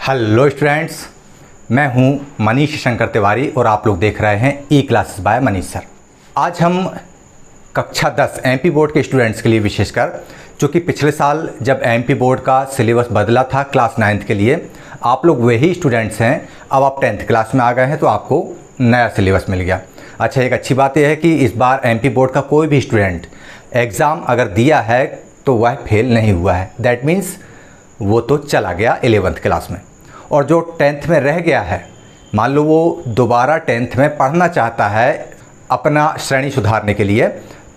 Hello students, मैं हूं मनीष शंकर तिवारी और आप लोग देख रहे हैं ई क्लासेस बाय मनीष सर। आज हम कक्षा 10 एमपी बोर्ड के स्टूडेंट्स के लिए विशेषकर, चूँकि पिछले साल जब एमपी बोर्ड का सिलेबस बदला था क्लास 9th के लिए, आप लोग वही स्टूडेंट्स हैं। अब आप 10th क्लास में आ गए हैं तो आपको नया सिलेबस मिल गया। अच्छा, एक अच्छी बात यह है कि इस बार एमपी बोर्ड का कोई भी स्टूडेंट एग्ज़ाम अगर दिया है तो वह फेल नहीं हुआ है। दैट मीन्स वो तो चला गया 11th क्लास में। और जो 10th में रह गया है, मान लो वो दोबारा 10th में पढ़ना चाहता है अपना श्रेणी सुधारने के लिए,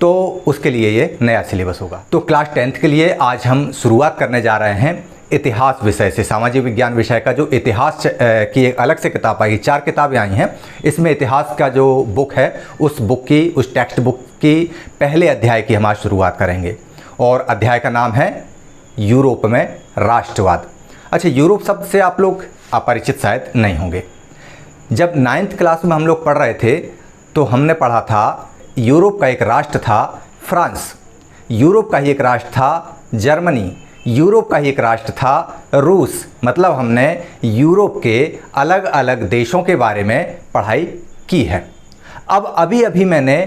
तो उसके लिए ये नया सिलेबस होगा। तो क्लास 10th के लिए आज हम शुरुआत करने जा रहे हैं इतिहास विषय से। सामाजिक विज्ञान विषय का जो इतिहास की एक अलग से किताब आई, 4 किताबें आई हैं। इसमें इतिहास का जो बुक है उस टेक्स्ट बुक की पहले अध्याय की हम आज शुरुआत करेंगे। और अध्याय का नाम है यूरोप में राष्ट्रवाद। अच्छा, यूरोप शब्द से आप लोग अपरिचित शायद नहीं होंगे। जब 9th क्लास में हम लोग पढ़ रहे थे तो हमने पढ़ा था यूरोप का एक राष्ट्र था फ्रांस, यूरोप का ही एक राष्ट्र था जर्मनी, यूरोप का ही एक राष्ट्र था रूस। मतलब हमने यूरोप के अलग अलग देशों के बारे में पढ़ाई की है। अब अभी मैंने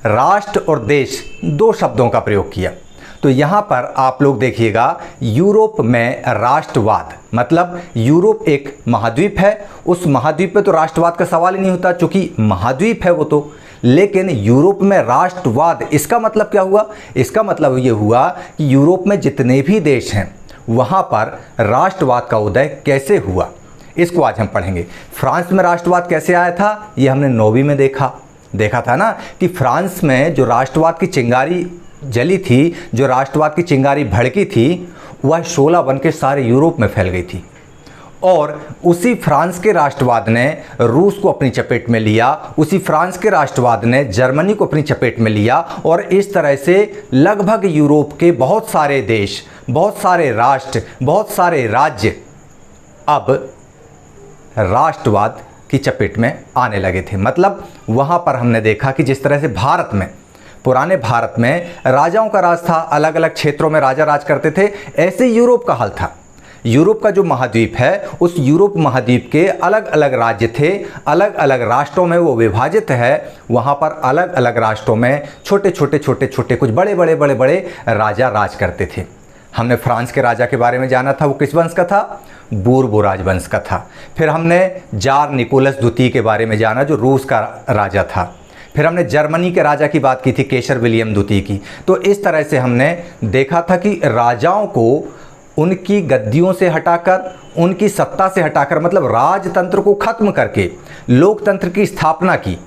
राष्ट्र और देश 2 शब्दों का प्रयोग किया। तो यहाँ पर आप लोग देखिएगा, यूरोप में राष्ट्रवाद, मतलब यूरोप एक महाद्वीप है। उस महाद्वीप पे तो राष्ट्रवाद का सवाल ही नहीं होता, चूँकि महाद्वीप है वो तो। लेकिन यूरोप में राष्ट्रवाद, इसका मतलब क्या हुआ? इसका मतलब ये हुआ कि यूरोप में जितने भी देश हैं वहाँ पर राष्ट्रवाद का उदय कैसे हुआ, इसको आज हम पढ़ेंगे। फ्रांस में राष्ट्रवाद कैसे आया था, ये हमने 9वीं में देखा था ना, कि फ्रांस में जो राष्ट्रवाद की चिंगारी जली थी, जो राष्ट्रवाद की चिंगारी भड़की थी, वह 16 बन के सारे यूरोप में फैल गई थी। और उसी फ्रांस के राष्ट्रवाद ने रूस को अपनी चपेट में लिया, उसी फ्रांस के राष्ट्रवाद ने जर्मनी को अपनी चपेट में लिया। और इस तरह से लगभग यूरोप के बहुत सारे देश, बहुत सारे राष्ट्र, बहुत सारे राज्य अब राष्ट्रवाद की चपेट में आने लगे थे। मतलब वहाँ पर हमने देखा कि जिस तरह से भारत में, पुराने भारत में राजाओं का राज था, अलग अलग क्षेत्रों में राजा राज करते थे, ऐसे यूरोप का हाल था। यूरोप का जो महाद्वीप है, उस यूरोप महाद्वीप के अलग अलग राज्य थे, अलग अलग राष्ट्रों में वो विभाजित है। वहाँ पर अलग अलग राष्ट्रों में छोटे छोटे कुछ बड़े राजा राज करते थे। हमने फ्रांस के राजा के बारे में जाना था, वो किस वंश का था? बूर्बो राजवंश का था। फिर हमने जार निकोलस द्वितीय के बारे में जाना, जो रूस का राजा था। फिर हमने जर्मनी के राजा की बात की थी, केसर विलियम द्वितीय की। तो इस तरह से हमने देखा था कि राजाओं को उनकी गद्दियों से हटाकर, उनकी सत्ता से हटाकर, मतलब राजतंत्र को खत्म करके लोकतंत्र की स्थापना की।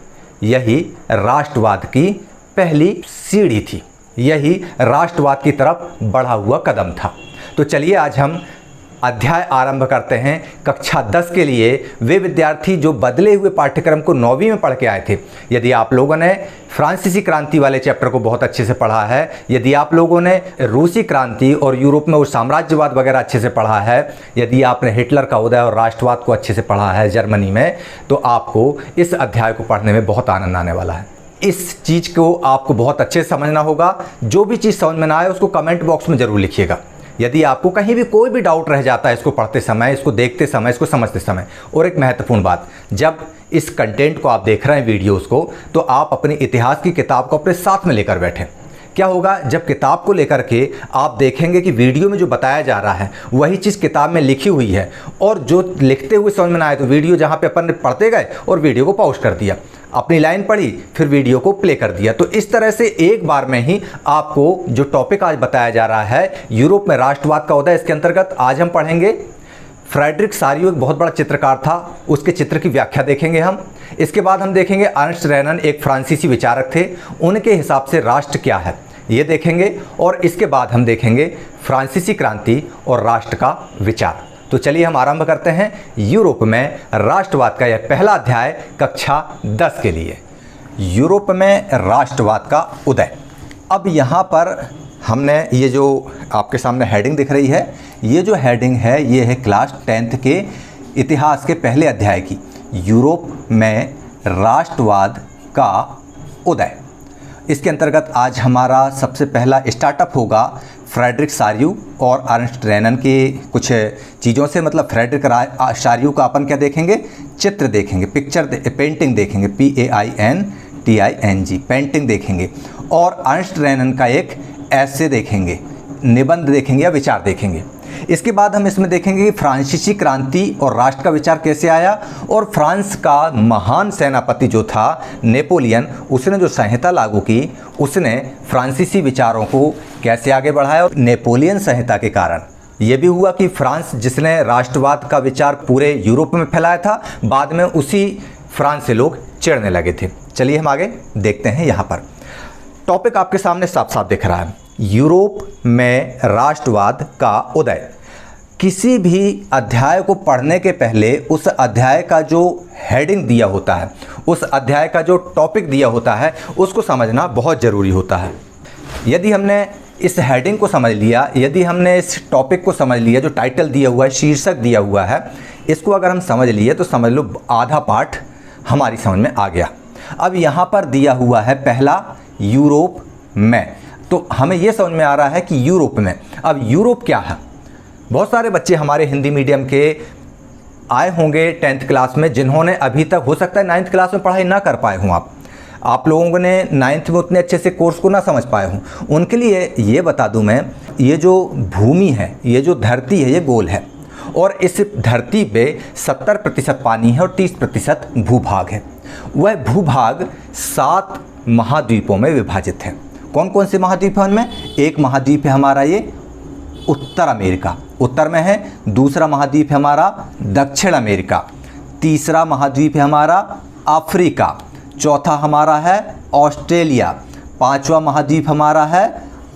यही राष्ट्रवाद की पहली सीढ़ी थी, यही राष्ट्रवाद की तरफ बढ़ा हुआ कदम था। तो चलिए आज हम अध्याय आरंभ करते हैं कक्षा 10 के लिए। वे विद्यार्थी जो बदले हुए पाठ्यक्रम को 9वीं में पढ़ के आए थे, यदि आप लोगों ने फ्रांसीसी क्रांति वाले चैप्टर को बहुत अच्छे से पढ़ा है, यदि आप लोगों ने रूसी क्रांति और यूरोप में वो साम्राज्यवाद वगैरह अच्छे से पढ़ा है, यदि आपने हिटलर का उदय और राष्ट्रवाद को अच्छे से पढ़ा है जर्मनी में, तो आपको इस अध्याय को पढ़ने में बहुत आनंद आने वाला है। इस चीज़ को आपको बहुत अच्छे से समझना होगा। जो भी चीज़ समझ में ना आए उसको कमेंट बॉक्स में ज़रूर लिखिएगा। यदि आपको कहीं भी कोई भी डाउट रह जाता है इसको पढ़ते समय, इसको देखते समय, इसको समझते समय। और एक महत्वपूर्ण बात, जब इस कंटेंट को आप देख रहे हैं वीडियोस को, तो आप अपनी इतिहास की किताब को अपने साथ में लेकर बैठें। क्या होगा, जब किताब को लेकर के आप देखेंगे कि वीडियो में जो बताया जा रहा है वही चीज़ किताब में लिखी हुई है, और जो लिखते हुए समझ में ना आए तो वीडियो जहाँ पे अपन पढ़ते गए और वीडियो को पॉज कर दिया, अपनी लाइन पढ़ी, फिर वीडियो को प्ले कर दिया। तो इस तरह से एक बार में ही आपको जो टॉपिक आज बताया जा रहा है, यूरोप में राष्ट्रवाद का उदय, इसके अंतर्गत आज हम पढ़ेंगे फ्रेडरिक सारियो, एक बहुत बड़ा चित्रकार था, उसके चित्र की व्याख्या देखेंगे हम। इसके बाद हम देखेंगे अर्नस्ट रेनन, एक फ्रांसीसी विचारक थे, उनके हिसाब से राष्ट्र क्या है ये देखेंगे। और इसके बाद हम देखेंगे फ्रांसीसी क्रांति और राष्ट्र का विचार। तो चलिए हम आरंभ करते हैं यूरोप में राष्ट्रवाद का यह पहला अध्याय कक्षा 10 के लिए, यूरोप में राष्ट्रवाद का उदय। अब यहाँ पर हमने ये जो आपके सामने हेडिंग दिख रही है, ये जो हेडिंग है ये है क्लास 10th के इतिहास के पहले अध्याय की, यूरोप में राष्ट्रवाद का उदय। इसके अंतर्गत आज हमारा सबसे पहला स्टार्टअप होगा फ्रेडरिक सारियू और अर्नस्ट रेनन की कुछ चीज़ों से, मतलब फ्रेडरिक सारियू का अपन क्या देखेंगे, चित्र देखेंगे, पेंटिंग देखेंगे, PAINTING पेंटिंग देखेंगे, और अर्नस्ट रेनन का एक ऐसे देखेंगे, निबंध देखेंगे या विचार देखेंगे। इसके बाद हम इसमें देखेंगे कि फ्रांसीसी क्रांति और राष्ट्र का विचार कैसे आया, और फ्रांस का महान सेनापति जो था नेपोलियन, उसने जो संहिता लागू की, उसने फ्रांसीसी विचारों को कैसे आगे बढ़ाया। और नेपोलियन संहिता के कारण ये भी हुआ कि फ्रांस, जिसने राष्ट्रवाद का विचार पूरे यूरोप में फैलाया था, बाद में उसी फ्रांस से लोग चिढ़ने लगे थे। चलिए हम आगे देखते हैं। यहाँ पर टॉपिक आपके सामने साफ साफ दिख रहा है, यूरोप में राष्ट्रवाद का उदय। किसी भी अध्याय को पढ़ने के पहले उस अध्याय का जो हेडिंग दिया होता है, उस अध्याय का जो टॉपिक दिया होता है, उसको समझना बहुत ज़रूरी होता है। यदि हमने इस हेडिंग को समझ लिया, यदि हमने इस टॉपिक को समझ लिया, जो टाइटल दिया हुआ है, शीर्षक दिया हुआ है, इसको अगर हम समझ लिए तो समझ लो आधा पाठ हमारी समझ में आ गया। अब यहाँ पर दिया हुआ है पहला यूरोप में, तो हमें यह समझ में आ रहा है कि यूरोप में। अब यूरोप क्या है? बहुत सारे बच्चे हमारे हिंदी मीडियम के आए होंगे 10th क्लास में, जिन्होंने अभी तक, हो सकता है 9th क्लास में पढ़ाई ना कर पाए हों। आप लोगों ने 9th में उतने अच्छे से कोर्स को ना समझ पाए हों। उनके लिए ये बता दूं मैं, ये जो भूमि है, ये जो धरती है, ये गोल है, और इस धरती पे 70% पानी है और 30% भूभाग है। वह भूभाग 7 महाद्वीपों में विभाजित है। कौन कौन से महाद्वीप हैं उनमें? एक महाद्वीप है हमारा ये उत्तर अमेरिका, उत्तर में है। दूसरा महाद्वीप है हमारा दक्षिण अमेरिका। तीसरा महाद्वीप है हमारा अफ्रीका। चौथा हमारा है ऑस्ट्रेलिया। पांचवा महाद्वीप हमारा है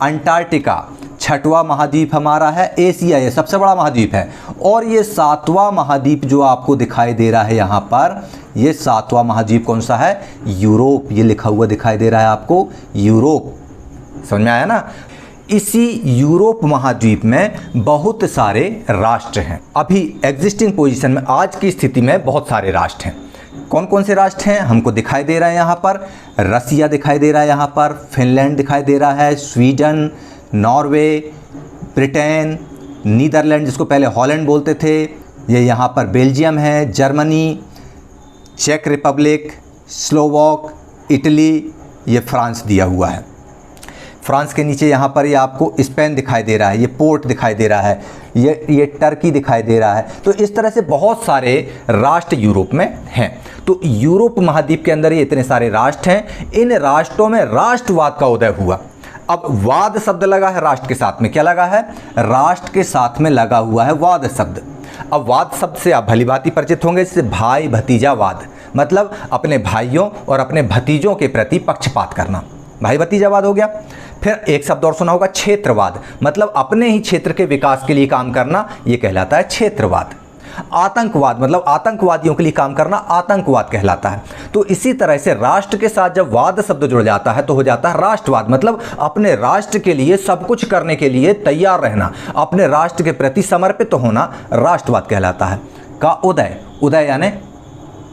अंटार्कटिका। छठवां महाद्वीप हमारा है एशिया, ये सबसे बड़ा महाद्वीप है। और ये 7वां महाद्वीप जो आपको दिखाई दे रहा है यहाँ पर, ये 7वां महाद्वीप कौन सा है? यूरोप। ये लिखा हुआ दिखाई दे रहा है आपको, यूरोप। समझ में आया ना? इसी यूरोप महाद्वीप में बहुत सारे राष्ट्र हैं। अभी एग्जिस्टिंग पोजीशन में, आज की स्थिति में बहुत सारे राष्ट्र हैं। कौन कौन से राष्ट्र हैं हमको दिखाई दे रहा है यहाँ पर? रसिया दिखाई दे रहा है यहाँ पर, फिनलैंड दिखाई दे रहा है, स्वीडन, नॉर्वे, ब्रिटेन, नीदरलैंड जिसको पहले हॉलैंड बोलते थे, ये यहाँ पर बेल्जियम है, जर्मनी, चेक रिपब्लिक, स्लोवाक, इटली, ये फ्रांस दिया हुआ है। फ्रांस के नीचे यहाँ पर ये आपको स्पेन दिखाई दे रहा है, ये पोर्ट दिखाई दे रहा है, ये टर्की दिखाई दे रहा है। तो इस तरह से बहुत सारे राष्ट्र यूरोप में हैं। तो यूरोप महाद्वीप के अंदर ये इतने सारे राष्ट्र हैं। इन राष्ट्रों में राष्ट्रवाद का उदय हुआ। अब वाद शब्द लगा है राष्ट्र के साथ में, क्या लगा है? राष्ट्र के साथ में लगा हुआ है वाद शब्द। अब वाद शब्द से आप भलीभांति परिचित होंगे, इससे भाई भतीजावाद, मतलब अपने भाइयों और अपने भतीजों के प्रति पक्षपात करना, भाई भतीजावाद हो गया। फिर एक शब्द और सुना होगा, क्षेत्रवाद, मतलब अपने ही क्षेत्र के विकास के लिए काम करना, ये कहलाता है क्षेत्रवाद। आतंकवाद, मतलब आतंकवादियों के लिए काम करना, आतंकवाद कहलाता है। तो इसी तरह से राष्ट्र के साथ जब वाद शब्द जुड़ जाता है तो हो जाता है राष्ट्रवाद, मतलब अपने राष्ट्र के लिए सब कुछ करने के लिए तैयार रहना, अपने राष्ट्र के प्रति समर्पित होना, राष्ट्रवाद कहलाता है। का उदय, उदय यानी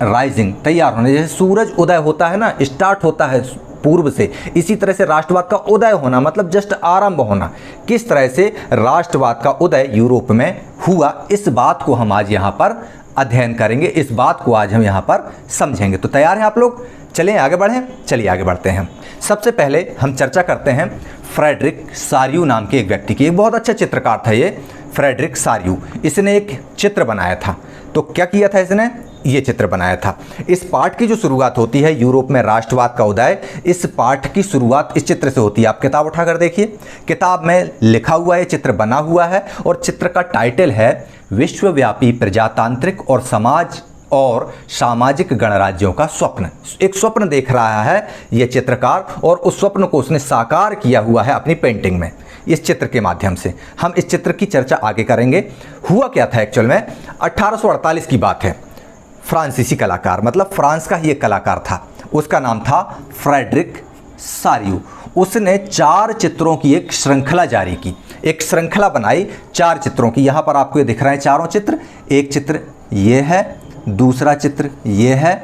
राइजिंग, तैयार होने, जैसे सूरज उदय होता है ना, स्टार्ट होता है पूर्व से, इसी तरह से राष्ट्रवाद का उदय होना मतलब जस्ट आरंभ होना। किस तरह से राष्ट्रवाद का उदय यूरोप में हुआ, इस बात को हम आज यहाँ पर अध्ययन करेंगे, इस बात को आज हम यहाँ पर समझेंगे। तो तैयार हैं आप लोग? चलिए आगे बढ़ें। चलिए आगे बढ़ते हैं। सबसे पहले हम चर्चा करते हैं फ्रेडरिक सारियू नाम के एक व्यक्ति की। एक बहुत अच्छा चित्रकार था ये फ्रेडरिक सारियू। इसने एक चित्र बनाया था। तो क्या किया था इसने? ये चित्र बनाया था। इस पाठ की जो शुरुआत होती है, यूरोप में राष्ट्रवाद का उदय, इस पाठ की शुरुआत इस चित्र से होती है। आप किताब उठाकर देखिए, किताब में लिखा हुआ है, चित्र बना हुआ है, और चित्र का टाइटल है विश्वव्यापी प्रजातांत्रिक और समाज और सामाजिक गणराज्यों का स्वप्न। एक स्वप्न देख रहा है ये चित्रकार, और उस स्वप्न को उसने साकार किया हुआ है अपनी पेंटिंग में। इस चित्र के माध्यम से हम इस चित्र की चर्चा आगे करेंगे। हुआ क्या था एक्चुअल में? 1848 की बात है। फ्रांसीसी कलाकार, मतलब फ्रांस का ही एक कलाकार था, उसका नाम था फ्रेडरिक सारियू। उसने 4 चित्रों की एक श्रृंखला जारी की, एक श्रृंखला बनाई 4 चित्रों की। यहाँ पर आपको ये दिख रहे हैं चारों चित्र। एक चित्र ये है, दूसरा चित्र ये है,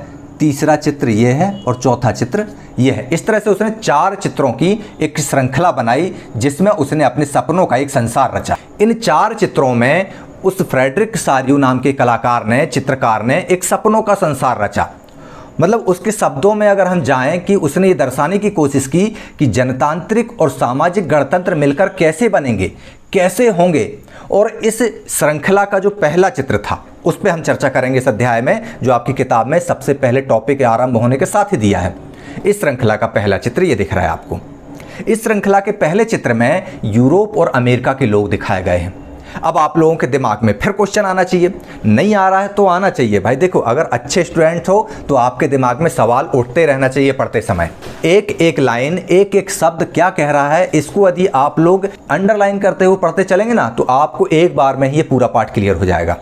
तीसरा चित्र ये है और चौथा चित्र ये है। इस तरह से उसने 4 चित्रों की एक श्रृंखला बनाई जिसमें उसने अपने सपनों का एक संसार रचा। इन 4 चित्रों में उस फ्रेडरिक सारियू नाम के कलाकार ने, चित्रकार ने एक सपनों का संसार रचा। मतलब उसके शब्दों में अगर हम जाएं कि उसने ये दर्शाने की कोशिश की कि जनतांत्रिक और सामाजिक गणतंत्र मिलकर कैसे बनेंगे, कैसे होंगे। और इस श्रृंखला का जो पहला चित्र था उस पर हम चर्चा करेंगे इस अध्याय में, जो आपकी किताब में सबसे पहले टॉपिक आरंभ होने के साथ ही दिया है। इस श्रृंखला का पहला चित्र ये दिख रहा है आपको। इस श्रृंखला के पहले चित्र में यूरोप और अमेरिका के लोग दिखाए गए हैं। अब आप लोगों के दिमाग में फिर क्वेश्चन आना चाहिए, नहीं आ रहा है तो आना चाहिए भाई। देखो, अगर अच्छे स्टूडेंट हो तो आपके दिमाग में सवाल उठते रहना चाहिए पढ़ते समय। एक एक लाइन, एक एक शब्द क्या कह रहा है, इसको यदि आप लोग अंडरलाइन करते हुए पढ़ते चलेंगे ना तो आपको एक बार में ही ये पूरा पाठ क्लियर हो जाएगा।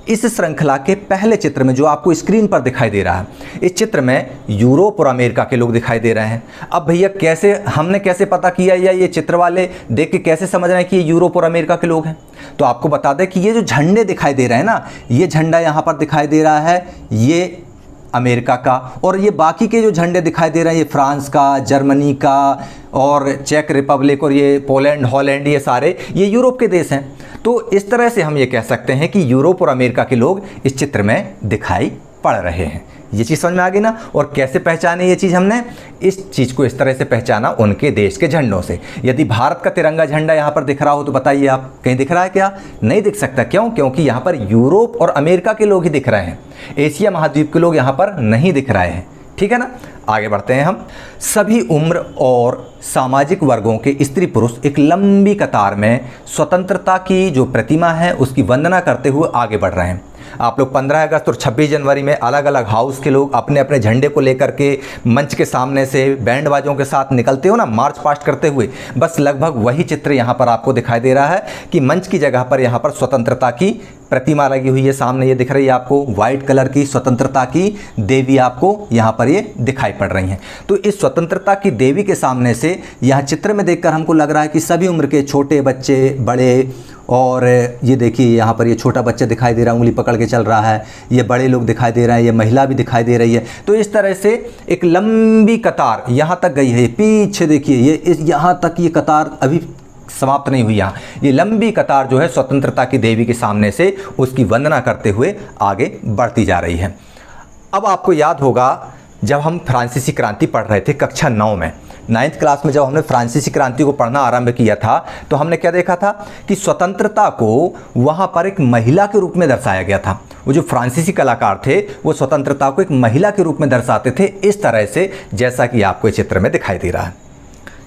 इस श्रृंखला के पहले चित्र में जो आपको स्क्रीन पर दिखाई दे रहा है, इस चित्र में यूरोप और अमेरिका के लोग दिखाई दे रहे हैं। अब भैया हमने कैसे पता किया या ये चित्र वाले देख के कैसे समझ रहे हैं कि ये यूरोप और अमेरिका के लोग हैं? तो आपको बता दें कि ये जो झंडे दिखाई दे रहे हैं ना, ये झंडा यहाँ पर दिखाई दे रहा है, ये अमेरिका का, और ये बाकी के जो झंडे दिखाई दे रहे हैं ये फ्रांस का, जर्मनी का और चेक रिपब्लिक और ये पोलैंड, हॉलैंड, ये सारे ये यूरोप के देश हैं। तो इस तरह से हम ये कह सकते हैं कि यूरोप और अमेरिका के लोग इस चित्र में दिखाई पड़ रहे हैं। ये चीज़ समझ में आ गई ना। और कैसे पहचाने ये चीज़? हमने इस चीज़ को इस तरह से पहचाना उनके देश के झंडों से। यदि भारत का तिरंगा झंडा यहाँ पर दिख रहा हो तो बताइए आप, कहीं दिख रहा है क्या? नहीं दिख सकता। क्यों? क्योंकि यहाँ पर यूरोप और अमेरिका के लोग ही दिख रहे हैं, एशिया महाद्वीप के लोग यहाँ पर नहीं दिख रहे हैं। ठीक है ना। आगे बढ़ते हैं हम। सभी उम्र और सामाजिक वर्गों के स्त्री पुरुष एक लंबी कतार में स्वतंत्रता की जो प्रतिमा है उसकी वंदना करते हुए आगे बढ़ रहे हैं। आप लोग 15 अगस्त और 26 जनवरी में अलग अलग हाउस के लोग अपने अपने झंडे को लेकर के मंच के सामने से बैंड बाजों के साथ निकलते हो ना, मार्च पास्ट करते हुए, बस लगभग वही चित्र यहाँ पर आपको दिखाई दे रहा है कि मंच की जगह पर यहाँ पर स्वतंत्रता की प्रतिमा लगी हुई है। सामने ये दिख रही है आपको वाइट कलर की स्वतंत्रता की देवी, आपको यहाँ पर ये दिखाई पड़ रही हैं। तो इस स्वतंत्रता की देवी के सामने से यहाँ चित्र में देखकर हमको लग रहा है कि सभी उम्र के छोटे बच्चे, बड़े, और ये देखिए यहाँ पर ये छोटा बच्चा दिखाई दे रहा है, उंगली पकड़ के चल रहा है, ये बड़े लोग दिखाई दे रहे हैं, ये महिला भी दिखाई दे रही है। तो इस तरह से एक लंबी कतार यहाँ तक गई है। पीछे देखिए ये यहाँ तक ये कतार अभी समाप्त नहीं हुई। यहाँ ये लंबी कतार जो है स्वतंत्रता की देवी के सामने से उसकी वंदना करते हुए आगे बढ़ती जा रही है। अब आपको याद होगा जब हम फ्रांसीसी क्रांति पढ़ रहे थे कक्षा 9 में, 9th क्लास में जब हमने फ्रांसीसी क्रांति को पढ़ना आरंभ किया था तो हमने क्या देखा था कि स्वतंत्रता को वहाँ पर एक महिला के रूप में दर्शाया गया था। वो जो फ्रांसीसी कलाकार थे वो स्वतंत्रता को एक महिला के रूप में दर्शाते थे, इस तरह से जैसा कि आपको इस चित्र में दिखाई दे रहा है।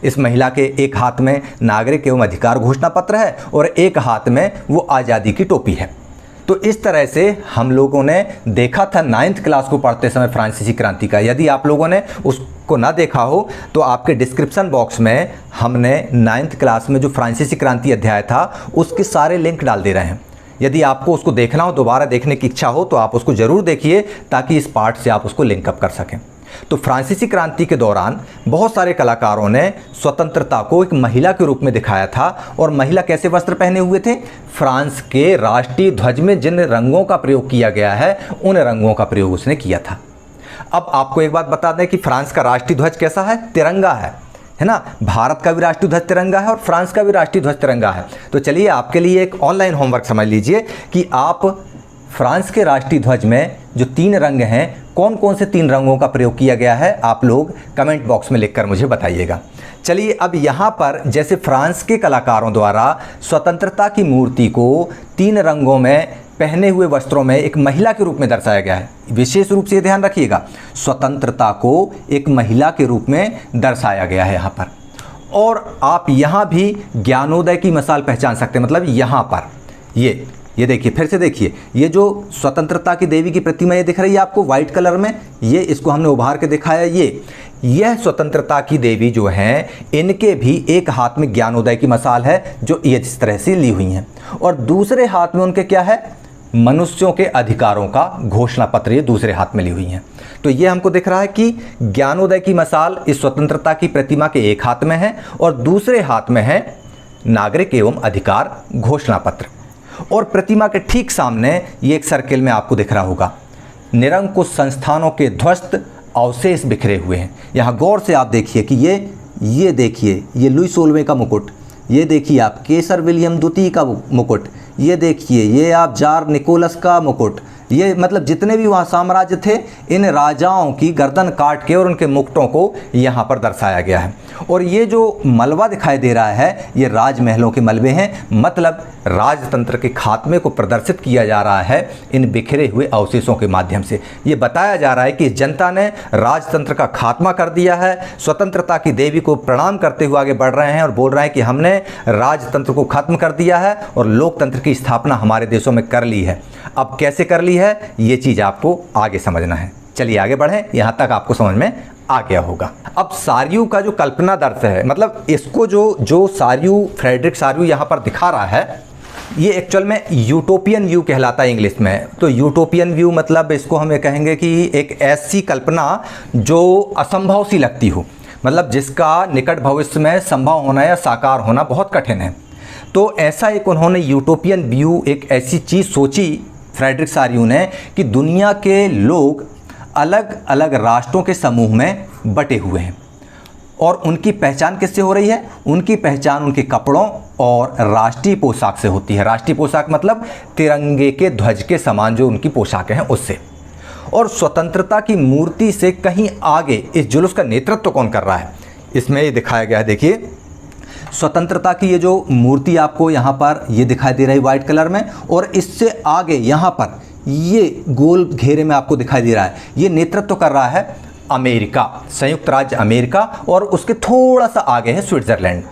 इस महिला के एक हाथ में नागरिक एवं अधिकार घोषणा पत्र है और एक हाथ में वो आज़ादी की टोपी है। तो इस तरह से हम लोगों ने देखा था 9th क्लास को पढ़ते समय फ्रांसीसी क्रांति का। यदि आप लोगों ने उसको ना देखा हो तो आपके डिस्क्रिप्शन बॉक्स में हमने 9th क्लास में जो फ्रांसीसी क्रांति अध्याय था उसके सारे लिंक डाल दे रहे हैं। यदि आपको उसको देखना हो, दोबारा देखने की इच्छा हो तो आप उसको ज़रूर देखिए ताकि इस पार्ट से आप उसको लिंकअप कर सकें। तो फ्रांसीसी क्रांति के दौरान बहुत सारे कलाकारों ने स्वतंत्रता को एक महिला के रूप में दिखाया था। और महिला कैसे वस्त्र पहने हुए थे? फ्रांस के राष्ट्रीय ध्वज में जिन रंगों का प्रयोग किया गया है उन रंगों का प्रयोग उसने किया था। अब आपको एक बात बता दें कि फ्रांस का राष्ट्रीय ध्वज कैसा है? तिरंगा है ना। भारत का भी राष्ट्रीय ध्वज तिरंगा है और फ्रांस का भी राष्ट्रीय ध्वज तिरंगा है। तो चलिए आपके लिए एक ऑनलाइन होमवर्क समझ लीजिए कि आप फ्रांस के राष्ट्रीय ध्वज में जो 3 रंग हैं, कौन कौन से 3 रंगों का प्रयोग किया गया है, आप लोग कमेंट बॉक्स में लिखकर मुझे बताइएगा। चलिए अब यहाँ पर जैसे फ्रांस के कलाकारों द्वारा स्वतंत्रता की मूर्ति को 3 रंगों में पहने हुए वस्त्रों में एक महिला के रूप में दर्शाया गया है। विशेष रूप से ये ध्यान रखिएगा, स्वतंत्रता को एक महिला के रूप में दर्शाया गया है यहाँ पर। और आप यहाँ भी ज्ञानोदय की मिसाल पहचान सकते हैं। मतलब यहाँ पर ये देखिए, फिर से देखिए, ये जो स्वतंत्रता की देवी की प्रतिमा ये दिख रही है आपको वाइट कलर में, ये इसको हमने उभार के दिखाया। यह स्वतंत्रता की देवी जो हैं इनके भी एक हाथ में ज्ञानोदय की मिसाल है जो ये इस तरह से ली हुई हैं, और दूसरे हाथ में उनके क्या है? मनुष्यों के अधिकारों का घोषणा पत्र ये दूसरे हाथ में ली हुई हैं। तो ये हमको दिख रहा है कि ज्ञानोदय की मिसाल इस स्वतंत्रता की प्रतिमा के एक हाथ में है और दूसरे हाथ में है नागरिक एवं अधिकार घोषणा पत्र। और प्रतिमा के ठीक सामने ये एक सर्किल में आपको दिख रहा होगा निरंकुश संस्थानों के ध्वस्त अवशेष बिखरे हुए हैं। यहाँ गौर से आप देखिए कि ये देखिए, ये लुई 16वें का मुकुट, ये देखिए आप केसर विलियम द्वितीय का मुकुट, ये देखिए ये आप जार निकोलस का मुकुट, ये मतलब जितने भी वहाँ साम्राज्य थे, इन राजाओं की गर्दन काट के और उनके मुकुटों को यहाँ पर दर्शाया गया है। और ये जो मलबा दिखाई दे रहा है, ये राजमहलों के मलबे हैं, मतलब राजतंत्र के खात्मे को प्रदर्शित किया जा रहा है इन बिखरे हुए अवशेषों के माध्यम से। ये बताया जा रहा है कि जनता ने राजतंत्र का खात्मा कर दिया है, स्वतंत्रता की देवी को प्रणाम करते हुए आगे बढ़ रहे हैं और बोल रहे हैं कि हमने राजतंत्र को खत्म कर दिया है और लोकतंत्र की स्थापना हमारे देशों में कर ली है। अब कैसे कर ली है, ये चीज़ आपको आगे समझना है। चलिए आगे बढ़ें, यहाँ तक आपको समझ में आ गया होगा। अब सारियू का जो कल्पना दर्श है, मतलब इसको जो सारियू, फ्रेडरिक सारियू यहाँ पर दिखा रहा है, ये एक्चुअल में यूटोपियन व्यू कहलाता है इंग्लिश में। तो यूटोपियन व्यू मतलब इसको हम ये कहेंगे कि एक ऐसी कल्पना जो असंभव सी लगती हो, मतलब जिसका निकट भविष्य में संभव होना या साकार होना बहुत कठिन है। तो ऐसा एक उन्होंने यूटोपियन व्यू, एक ऐसी चीज़ सोची फ्रेडरिक सारियू ने कि दुनिया के लोग अलग अलग राष्ट्रों के समूह में बटे हुए हैं और उनकी पहचान किससे हो रही है? उनकी पहचान उनके कपड़ों और राष्ट्रीय पोशाक से होती है। राष्ट्रीय पोशाक मतलब तिरंगे के ध्वज के समान जो उनकी पोशाकें हैं उससे। और स्वतंत्रता की मूर्ति से कहीं आगे इस जुलूस का नेतृत्व कौन कर रहा है, इसमें ये दिखाया गया है। देखिए स्वतंत्रता की ये जो मूर्ति आपको यहाँ पर ये दिखाई दे रही है वाइट कलर में, और इससे आगे यहाँ पर ये गोल घेरे में आपको दिखाई दे रहा है, ये नेतृत्व कर रहा है अमेरिका, संयुक्त राज्य अमेरिका, और उसके थोड़ा सा आगे है स्विट्ज़रलैंड,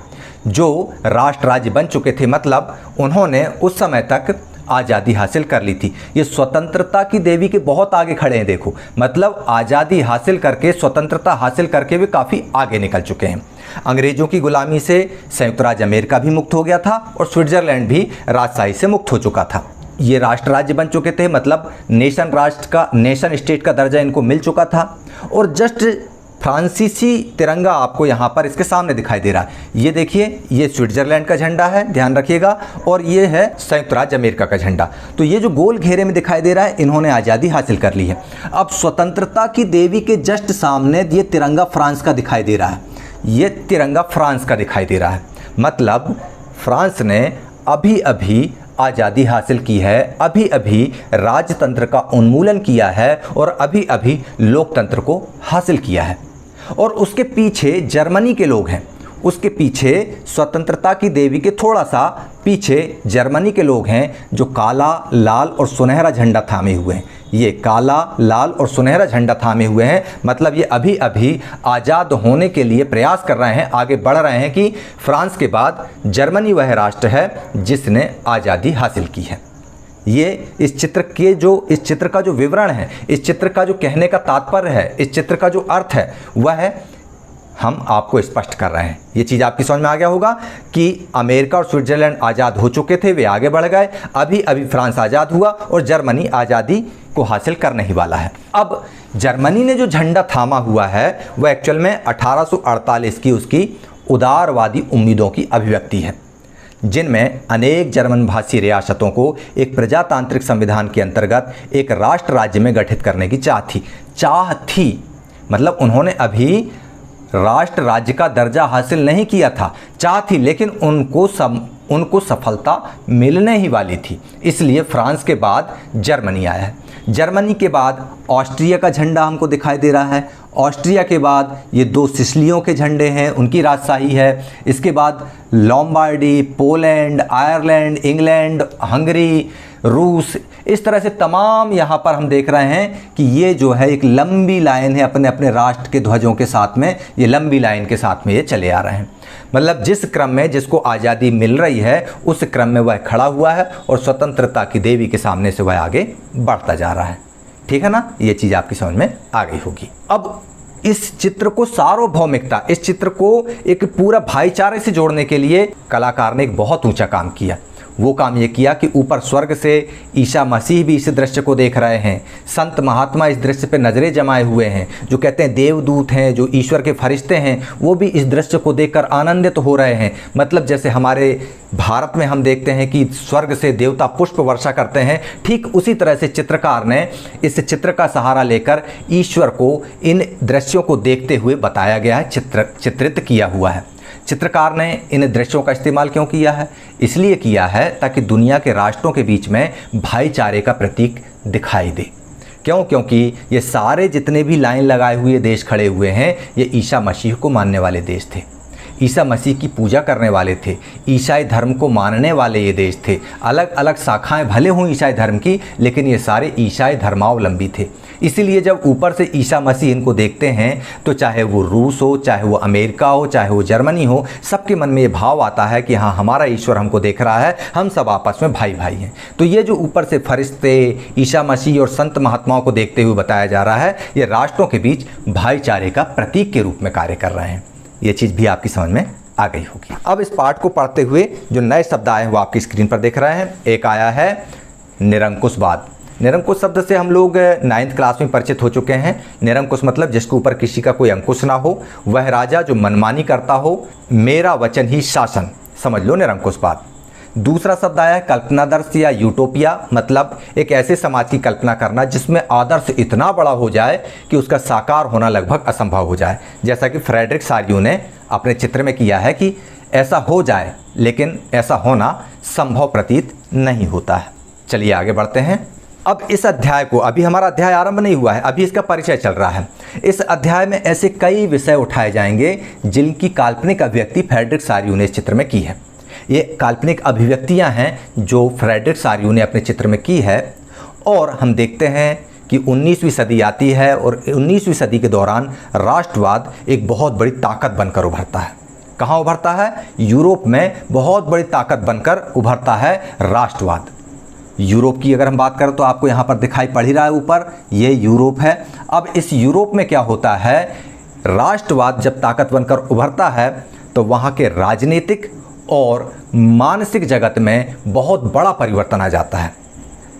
जो राष्ट्र राज्य बन चुके थे, मतलब उन्होंने उस समय तक आज़ादी हासिल कर ली थी। ये स्वतंत्रता की देवी के बहुत आगे खड़े हैं, देखो, मतलब आज़ादी हासिल करके, स्वतंत्रता हासिल करके वे काफ़ी आगे निकल चुके हैं। अंग्रेज़ों की गुलामी से संयुक्त राज्य अमेरिका भी मुक्त हो गया था और स्विट्ज़रलैंड भी राजशाही से मुक्त हो चुका था। ये राष्ट्र राज्य बन चुके थे, मतलब नेशन स्टेट का दर्जा इनको मिल चुका था। और जस्ट फ्रांसीसी तिरंगा आपको यहाँ पर इसके सामने दिखाई दे रहा है। ये देखिए, ये स्विट्ज़रलैंड का झंडा है, ध्यान रखिएगा, और ये है संयुक्त राज्य अमेरिका का झंडा। तो ये जो गोल घेरे में दिखाई दे रहा है, इन्होंने आज़ादी हासिल कर ली है। अब स्वतंत्रता की देवी के जस्ट सामने ये तिरंगा फ्रांस का दिखाई दे रहा है, ये तिरंगा फ्रांस का दिखाई दे रहा है, मतलब फ्रांस ने अभी अभी आज़ादी हासिल की है, अभी अभी राजतंत्र का उन्मूलन किया है और अभी अभी लोकतंत्र को हासिल किया है। और उसके पीछे जर्मनी के लोग हैं, उसके पीछे स्वतंत्रता की देवी के थोड़ा सा पीछे जर्मनी के लोग हैं जो काला, लाल और सुनहरा झंडा थामे हुए हैं। ये काला, लाल और सुनहरा झंडा थामे हुए हैं, मतलब ये अभी अभी आज़ाद होने के लिए प्रयास कर रहे हैं, आगे बढ़ रहे हैं कि फ्रांस के बाद जर्मनी वह राष्ट्र है जिसने आज़ादी हासिल की है। ये इस चित्र का जो विवरण है, इस चित्र का जो कहने का तात्पर्य है, इस चित्र का जो अर्थ है, वह हम आपको स्पष्ट कर रहे हैं। ये चीज़ आपकी समझ में आ गया होगा कि अमेरिका और स्विट्ज़रलैंड आज़ाद हो चुके थे, वे आगे बढ़ गए, अभी अभी फ्रांस आज़ाद हुआ और जर्मनी आज़ादी को हासिल करने ही वाला है। अब जर्मनी ने जो झंडा थामा हुआ है वह एक्चुअल में 1848 की उसकी उदारवादी उम्मीदों की अभिव्यक्ति है, जिनमें अनेक जर्मन भाषी रियासतों को एक प्रजातांत्रिक संविधान के अंतर्गत एक राष्ट्र राज्य में गठित करने की चाह थी। मतलब उन्होंने अभी राष्ट्र राज्य का दर्जा हासिल नहीं किया था, चाह थी, लेकिन उनको सफलता मिलने ही वाली थी। इसलिए फ्रांस के बाद जर्मनी आया है। जर्मनी के बाद ऑस्ट्रिया का झंडा हमको दिखाई दे रहा है। ऑस्ट्रिया के बाद ये 2 सिसिलियों के झंडे हैं, उनकी राजशाही है। इसके बाद Lombardy, Poland, Ireland, England, Hungary, रूस, इस तरह से तमाम यहाँ पर हम देख रहे हैं कि ये जो है एक लंबी लाइन है, अपने अपने राष्ट्र के ध्वजों के साथ में, ये लंबी लाइन के साथ में ये चले आ रहे हैं। मतलब जिस क्रम में जिसको आज़ादी मिल रही है उस क्रम में वह खड़ा हुआ है और स्वतंत्रता की देवी के सामने से वह आगे बढ़ता जा रहा है। ठीक है ना, ये चीज़ आपकी समझ में आ गई होगी। अब इस चित्र को सार्वभौमिकता, इस चित्र को एक पूरा भाईचारे से जोड़ने के लिए कलाकार ने एक बहुत ऊंचा काम किया। वो काम ये किया कि ऊपर स्वर्ग से ईसा मसीह भी इस दृश्य को देख रहे हैं, संत महात्मा इस दृश्य पे नज़रें जमाए हुए हैं, जो कहते हैं देवदूत हैं, जो ईश्वर के फरिश्ते हैं, वो भी इस दृश्य को देखकर आनंदित हो रहे हैं। मतलब जैसे हमारे भारत में हम देखते हैं कि स्वर्ग से देवता पुष्प वर्षा करते हैं, ठीक उसी तरह से चित्रकार ने इस चित्र का सहारा लेकर ईश्वर को इन दृश्यों को देखते हुए बताया गया है, चित्रित किया हुआ है। चित्रकार ने इन दृश्यों का इस्तेमाल क्यों किया है? इसलिए किया है ताकि दुनिया के राष्ट्रों के बीच में भाईचारे का प्रतीक दिखाई दे। क्यों? क्योंकि ये सारे जितने भी लाइन लगाए हुए देश खड़े हुए हैं, ये ईसा मसीह को मानने वाले देश थे, ईसा मसीह की पूजा करने वाले थे, ईसाई धर्म को मानने वाले ये देश थे। अलग अलग शाखाएं भले हों ईसाई धर्म की, लेकिन ये सारे ईसाई धर्मावलंबी थे। इसीलिए जब ऊपर से ईसा मसीह इनको देखते हैं तो चाहे वो रूस हो, चाहे वो अमेरिका हो, चाहे वो जर्मनी हो, सबके मन में ये भाव आता है कि हाँ, हमारा ईश्वर हमको देख रहा है, हम सब आपस में भाई भाई हैं। तो ये जो ऊपर से फरिश्ते ईसा मसीह और संत महात्माओं को देखते हुए बताया जा रहा है, ये राष्ट्रों के बीच भाईचारे का प्रतीक के रूप में कार्य कर रहे हैं। ये चीज़ भी आपकी समझ में आ गई होगी। अब इस पाठ को पढ़ते हुए जो नए शब्द आए हैं वो आपकी स्क्रीन पर देख रहे हैं। एक आया है निरंकुशवाद। निरंकुश शब्द से हम लोग 9th क्लास में परिचित हो चुके हैं। निरंकुश मतलब जिसके ऊपर किसी का कोई अंकुश ना हो, वह राजा जो मनमानी करता हो, मेरा वचन ही शासन, समझ लो निरंकुशवाद। दूसरा शब्द आया है कल्पनादर्श या यूटोपिया, मतलब एक ऐसे समाज की कल्पना करना जिसमें आदर्श इतना बड़ा हो जाए कि उसका साकार होना लगभग असंभव हो जाए। जैसा कि फ्रेडरिक सारियू ने अपने चित्र में किया है कि ऐसा हो जाए, लेकिन ऐसा होना संभव प्रतीत नहीं होता है। चलिए आगे बढ़ते हैं। अब इस अध्याय को, अभी हमारा अध्याय आरंभ नहीं हुआ है, अभी इसका परिचय चल रहा है। इस अध्याय में ऐसे कई विषय उठाए जाएंगे जिनकी काल्पनिक अभिव्यक्ति फ्रेडरिक सारियू ने इस चित्र में की है। ये काल्पनिक अभिव्यक्तियां हैं जो फ्रेडरिक सारियू ने अपने चित्र में की है। और हम देखते हैं कि 19वीं सदी आती है और 19वीं सदी के दौरान राष्ट्रवाद एक बहुत बड़ी ताकत बनकर उभरता है। कहाँ उभरता है? यूरोप में बहुत बड़ी ताकत बनकर उभरता है राष्ट्रवाद। यूरोप की अगर हम बात करें तो आपको यहाँ पर दिखाई पड़ ही रहा है ऊपर, ये यूरोप है। अब इस यूरोप में क्या होता है, राष्ट्रवाद जब ताकत बनकर उभरता है तो वहाँ के राजनीतिक और मानसिक जगत में बहुत बड़ा परिवर्तन आ जाता है।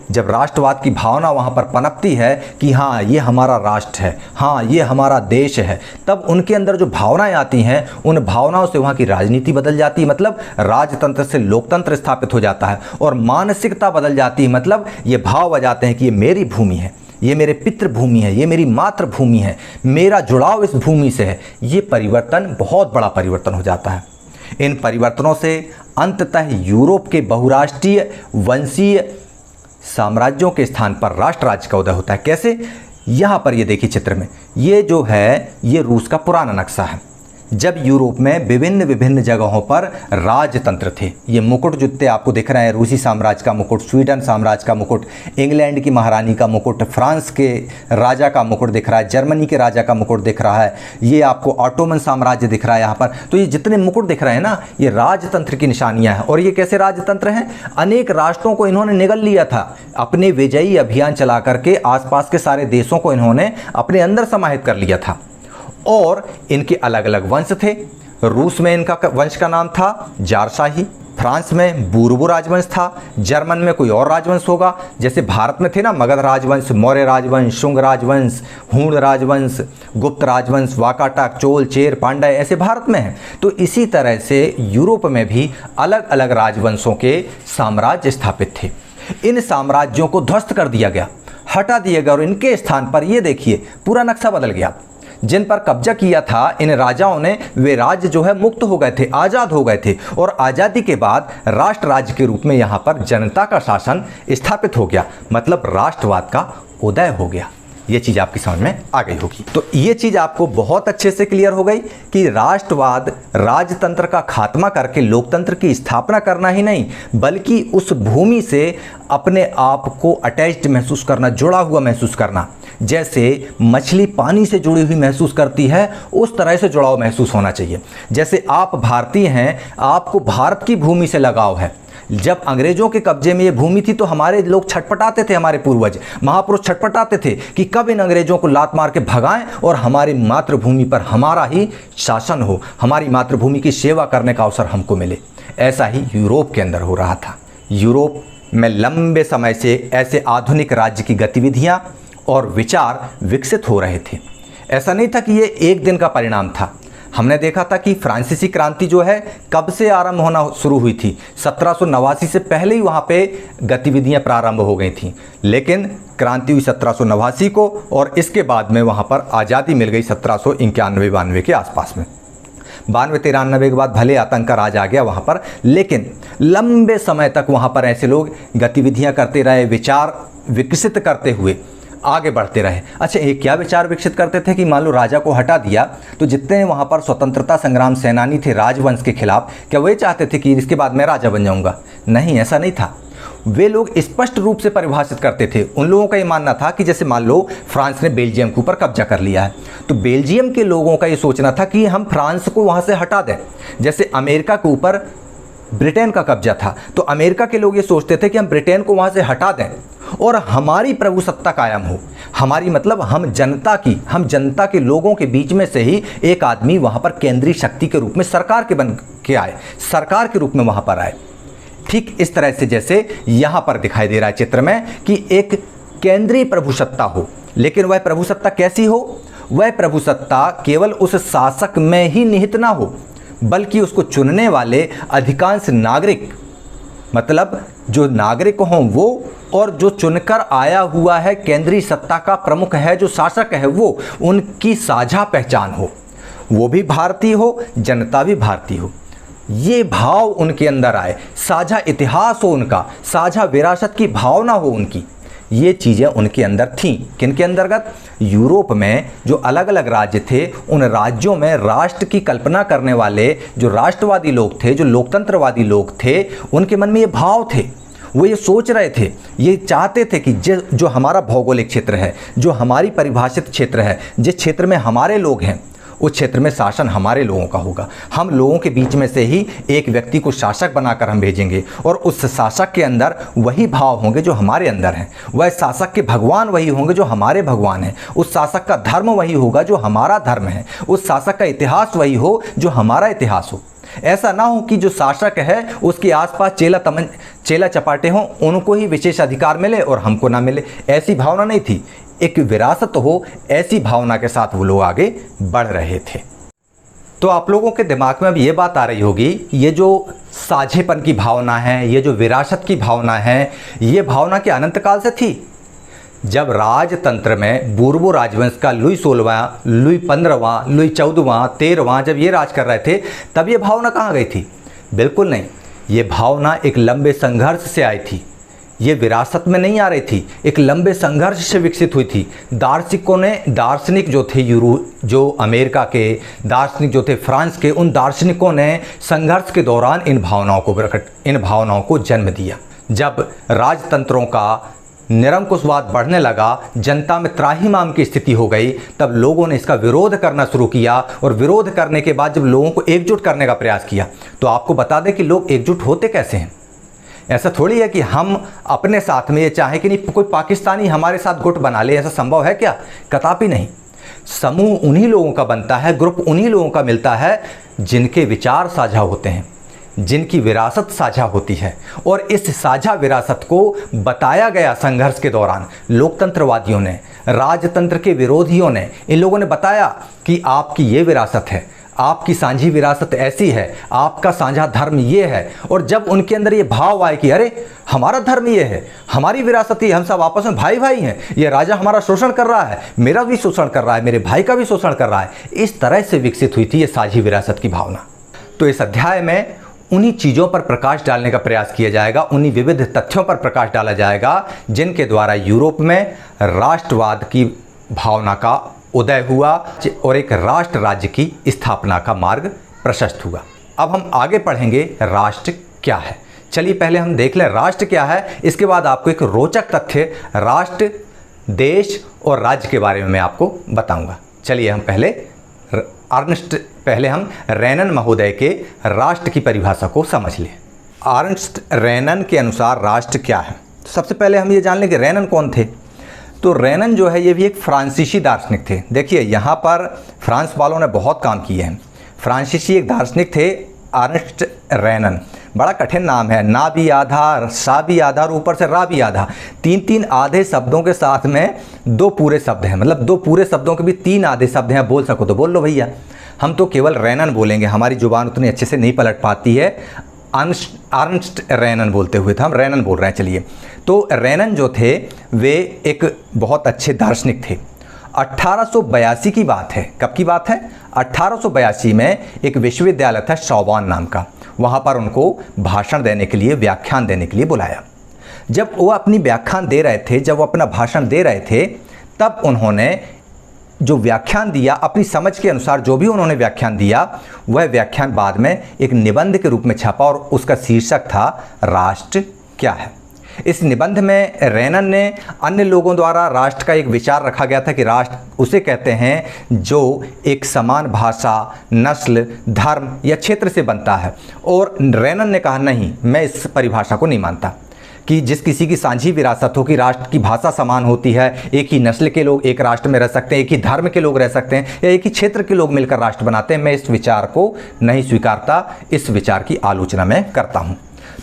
जब राष्ट्रवाद की भावना वहाँ पर पनपती है कि हाँ, ये हमारा राष्ट्र है, हाँ, ये हमारा देश है, तब उनके अंदर जो भावनाएं आती हैं, उन भावनाओं से वहाँ की राजनीति बदल जाती है। मतलब राजतंत्र से लोकतंत्र स्थापित हो जाता है और मानसिकता बदल जाती है। मतलब ये भाव आ जाते हैं कि ये मेरी भूमि है, ये मेरे पितृभूमि है, ये मेरी मातृभूमि है, मेरा जुड़ाव इस भूमि से है। ये परिवर्तन बहुत बड़ा परिवर्तन हो जाता है। इन परिवर्तनों से अंततः यूरोप के बहुराष्ट्रीय वंशीय साम्राज्यों के स्थान पर राष्ट्र राज्य का उदय होता है। कैसे? यहाँ पर ये देखिए चित्र में, ये जो है ये रूस का पुराना नक्शा है। जब यूरोप में विभिन्न विभिन्न जगहों पर राजतंत्र थे, ये मुकुट जुत्ते आपको दिख रहे हैं, रूसी साम्राज्य का मुकुट, स्वीडन साम्राज्य का मुकुट, इंग्लैंड की महारानी का मुकुट, फ्रांस के राजा का मुकुट दिख रहा है, जर्मनी के राजा का मुकुट दिख रहा है, ये आपको ऑटोमन साम्राज्य दिख रहा है यहाँ पर। तो ये जितने मुकुट दिख रहे हैं ना, ये राजतंत्र की निशानियाँ हैं। और ये कैसे राजतंत्र हैं? अनेक राष्ट्रों को इन्होंने निगल लिया था। अपने विजयी अभियान चला करके आसपास के सारे देशों को इन्होंने अपने अंदर समाहित कर लिया था। और इनके अलग अलग वंश थे। रूस में इनका वंश का नाम था जारशाही, फ्रांस में बूर्बो राजवंश था, जर्मन में कोई और राजवंश होगा। जैसे भारत में थे ना मगध राजवंश, मौर्य राजवंश, शुंग राजवंश, हूण राजवंश, गुप्त राजवंश, वाकाटक, चोल, चेर, पांड्य, ऐसे भारत में हैं। तो इसी तरह से यूरोप में भी अलग अलग राजवंशों के साम्राज्य स्थापित थे। इन साम्राज्यों को ध्वस्त कर दिया गया, हटा दिया गया और इनके स्थान पर ये देखिए पूरा नक्शा बदल गया। जिन पर कब्जा किया था इन राजाओं ने, वे राज्य जो है मुक्त हो गए थे, आज़ाद हो गए थे। और आज़ादी के बाद राष्ट्र राज्य के रूप में यहाँ पर जनता का शासन स्थापित हो गया। मतलब राष्ट्रवाद का उदय हो गया। ये चीज़ आपकी समझ में आ गई होगी। तो ये चीज़ आपको बहुत अच्छे से क्लियर हो गई कि राष्ट्रवाद राजतंत्र का खात्मा करके लोकतंत्र की स्थापना करना ही नहीं, बल्कि उस भूमि से अपने आप को अटैच्ड महसूस करना, जुड़ा हुआ महसूस करना। जैसे मछली पानी से जुड़ी हुई महसूस करती है, उस तरह से जुड़ाव महसूस होना चाहिए। जैसे आप भारतीय हैं, आपको भारत की भूमि से लगाव है। जब अंग्रेजों के कब्जे में ये भूमि थी तो हमारे लोग छटपटाते थे, हमारे पूर्वज महापुरुष छटपटाते थे कि कब इन अंग्रेजों को लात मार के भगाएं और हमारी मातृभूमि पर हमारा ही शासन हो, हमारी मातृभूमि की सेवा करने का अवसर हमको मिले। ऐसा ही यूरोप के अंदर हो रहा था। यूरोप में लंबे समय से ऐसे आधुनिक राज्य की गतिविधियां और विचार विकसित हो रहे थे। ऐसा नहीं था कि ये एक दिन का परिणाम था। हमने देखा था कि फ्रांसीसी क्रांति जो है कब से आरंभ होना शुरू हुई थी। 1789 से पहले ही वहाँ पे गतिविधियाँ प्रारंभ हो गई थी, लेकिन क्रांति हुई 1789 को और इसके बाद में वहाँ पर आज़ादी मिल गई 1791-92 के आसपास में। 92-93 के बाद भले आतंक का राज आ गया वहाँ पर, लेकिन लंबे समय तक वहाँ पर ऐसे लोग गतिविधियाँ करते रहे, विचार विकसित करते हुए आगे बढ़ते रहे। अच्छा, ये क्या विचार विकसित करते थे कि मान लो राजा को हटा दिया तो जितने वहाँ पर स्वतंत्रता संग्राम सेनानी थे राजवंश के खिलाफ, क्या वे चाहते थे कि इसके बाद मैं राजा बन जाऊँगा? नहीं, ऐसा नहीं था। वे लोग स्पष्ट रूप से परिभाषित करते थे। उन लोगों का ये मानना था कि जैसे मान लो फ्रांस ने बेल्जियम के ऊपर कब्जा कर लिया है, तो बेल्जियम के लोगों का ये सोचना था कि हम फ्रांस को वहाँ से हटा दें। जैसे अमेरिका के ऊपर ब्रिटेन का कब्जा था, तो अमेरिका के लोग ये सोचते थे कि हम ब्रिटेन को वहाँ से हटा दें और हमारी प्रभुसत्ता कायम हो। हमारी मतलब हम जनता के लोगों के बीच में से ही एक आदमी वहाँ पर केंद्रीय शक्ति के रूप में सरकार के बन के आए, सरकार के रूप में वहाँ पर आए। ठीक इस तरह से जैसे यहाँ पर दिखाई दे रहा है चित्र में कि एक केंद्रीय प्रभुसत्ता हो, लेकिन वह प्रभुसत्ता कैसी हो? वह प्रभुसत्ता केवल उस शासक में ही निहित ना हो, बल्कि उसको चुनने वाले अधिकांश नागरिक, मतलब जो नागरिक हों वो, और जो चुनकर आया हुआ है केंद्रीय सत्ता का प्रमुख है, जो शासक है, वो उनकी साझा पहचान हो, वो भी भारतीय हो, जनता भी भारतीय हो। ये भाव उनके अंदर आए, साझा इतिहास हो उनका, साझा विरासत की भावना हो उनकी। ये चीज़ें उनके अंदर थीं। किनके अंतर्गत? यूरोप में जो अलग अलग राज्य थे, उन राज्यों में राष्ट्र की कल्पना करने वाले जो राष्ट्रवादी लोग थे, जो लोकतंत्रवादी लोग थे, उनके मन में ये भाव थे। वो ये सोच रहे थे, ये चाहते थे कि जो हमारा भौगोलिक क्षेत्र है, जो हमारी परिभाषित क्षेत्र है, जिस क्षेत्र में हमारे लोग हैं, उस क्षेत्र में शासन हमारे लोगों का होगा। हम लोगों के बीच में से ही एक व्यक्ति को शासक बनाकर हम भेजेंगे और उस शासक के अंदर वही भाव होंगे जो हमारे अंदर हैं। वह शासक के भगवान वही होंगे जो हमारे भगवान हैं। उस शासक का धर्म वही होगा जो हमारा धर्म है। उस शासक का इतिहास वही हो जो हमारा इतिहास हो। ऐसा ना हो कि जो शासक है उसके आसपास चेला चपाटे हों, उनको ही विशेष अधिकार मिले और हमको ना मिले। ऐसी भावना नहीं थी। एक विरासत हो, ऐसी भावना के साथ वो लोग आगे बढ़ रहे थे। तो आप लोगों के दिमाग में अब ये बात आ रही होगी, ये जो साझेपन की भावना है, ये जो विरासत की भावना है, ये भावना क्या अनंत काल से थी? जब राजतंत्र में बूर्बो राजवंश का लुई 16वां, लुई 15वां, लुई 14वां, 13वां जब ये राज कर रहे थे, तब ये भावना कहाँ गई थी? बिल्कुल नहीं। ये भावना एक लंबे संघर्ष से आई थी। ये विरासत में नहीं आ रही थी, एक लंबे संघर्ष से विकसित हुई थी। दार्शनिक जो थे जो अमेरिका के दार्शनिक जो थे फ्रांस के, उन दार्शनिकों ने संघर्ष के दौरान इन भावनाओं को जन्म दिया। जब राजतंत्रों का निरंकुशवाद बढ़ने लगा, जनता में त्राहिमाम की स्थिति हो गई, तब लोगों ने इसका विरोध करना शुरू किया। और विरोध करने के बाद जब लोगों को एकजुट करने का प्रयास किया, तो आपको बता दें कि लोग एकजुट होते कैसे हैं। ऐसा थोड़ी है कि हम अपने साथ में ये चाहें कि नहीं कोई पाकिस्तानी हमारे साथ गुट बना ले, ऐसा संभव है क्या? कदापि नहीं। समूह उन्हीं लोगों का बनता है, ग्रुप उन्हीं लोगों का मिलता है जिनके विचार साझा होते हैं, जिनकी विरासत साझा होती है। और इस साझा विरासत को बताया गया संघर्ष के दौरान लोकतंत्रवादियों ने, राजतंत्र के विरोधियों ने, इन लोगों ने बताया कि आपकी ये विरासत है, आपकी साझी विरासत ऐसी है, आपका साझा धर्म ये है। और जब उनके अंदर ये भाव आए कि अरे हमारा धर्म ये है, हमारी विरासत ये, हम सब आपस में भाई भाई हैं, ये राजा हमारा शोषण कर रहा है, मेरा भी शोषण कर रहा है, मेरे भाई का भी शोषण कर रहा है, इस तरह से विकसित हुई थी ये साझी विरासत की भावना। तो इस अध्याय में उन्हीं चीज़ों पर प्रकाश डालने का प्रयास किया जाएगा, उन्हीं विविध तथ्यों पर प्रकाश डाला जाएगा जिनके द्वारा यूरोप में राष्ट्रवाद की भावना का उदय हुआ और एक राष्ट्र राज्य की स्थापना का मार्ग प्रशस्त हुआ। अब हम आगे पढ़ेंगे राष्ट्र क्या है। चलिए पहले हम देख लें राष्ट्र क्या है, इसके बाद आपको एक रोचक तथ्य राष्ट्र, देश और राज्य के बारे में मैं आपको बताऊंगा। चलिए हम पहले हम रेनन महोदय के राष्ट्र की परिभाषा को समझ लें। अर्नस्ट रेनन के अनुसार राष्ट्र क्या है? सबसे पहले हम ये जान लें कि रेनन कौन थे। तो रेनन जो है ये भी एक फ्रांसीसी दार्शनिक थे। देखिए यहाँ पर फ्रांस वालों ने बहुत काम किए हैं। फ्रांसीसी एक दार्शनिक थे अर्नस्ट रेनन। बड़ा कठिन नाम है, ना भी आधा, सा भी आधा और ऊपर से रा भी आधा। 3-3 आधे शब्दों के साथ में 2 पूरे शब्द हैं, मतलब 2 पूरे शब्दों के भी 3 आधे शब्द हैं। बोल सको तो बोल लो भैया। हम तो केवल रैनन बोलेंगे, हमारी जुबान उतनी अच्छे से नहीं पलट पाती है। अर्नस्ट रैनन बोलते हुए था, हम रैनन बोल रहे हैं। चलिए, तो रैनन जो थे वे एक बहुत अच्छे दार्शनिक थे। 1882 की बात है। कब की बात है? 1882 में एक विश्वविद्यालय था सोर्बोन नाम का, वहाँ पर उनको भाषण देने के लिए, व्याख्यान देने के लिए बुलाया। जब वो अपनी व्याख्यान दे रहे थे, जब वो अपना भाषण दे रहे थे, तब उन्होंने जो व्याख्यान दिया, अपनी समझ के अनुसार जो भी उन्होंने व्याख्यान दिया, वह व्याख्यान बाद में एक निबंध के रूप में छपा और उसका शीर्षक था राष्ट्र क्या है। इस निबंध में रैनन ने अन्य लोगों द्वारा राष्ट्र का एक विचार रखा गया था कि राष्ट्र उसे कहते हैं जो एक समान भाषा, नस्ल, धर्म या क्षेत्र से बनता है। और रैनन ने कहा नहीं, मैं इस परिभाषा को नहीं मानता कि जिस किसी की साझी विरासत हो कि राष्ट्र की भाषा समान होती है, एक ही नस्ल के लोग एक राष्ट्र में रह सकते हैं, एक ही धर्म के लोग रह सकते हैं, या एक ही क्षेत्र के लोग मिलकर राष्ट्र बनाते हैं, मैं इस विचार को नहीं स्वीकारता, इस विचार की आलोचना मैं करता हूँ।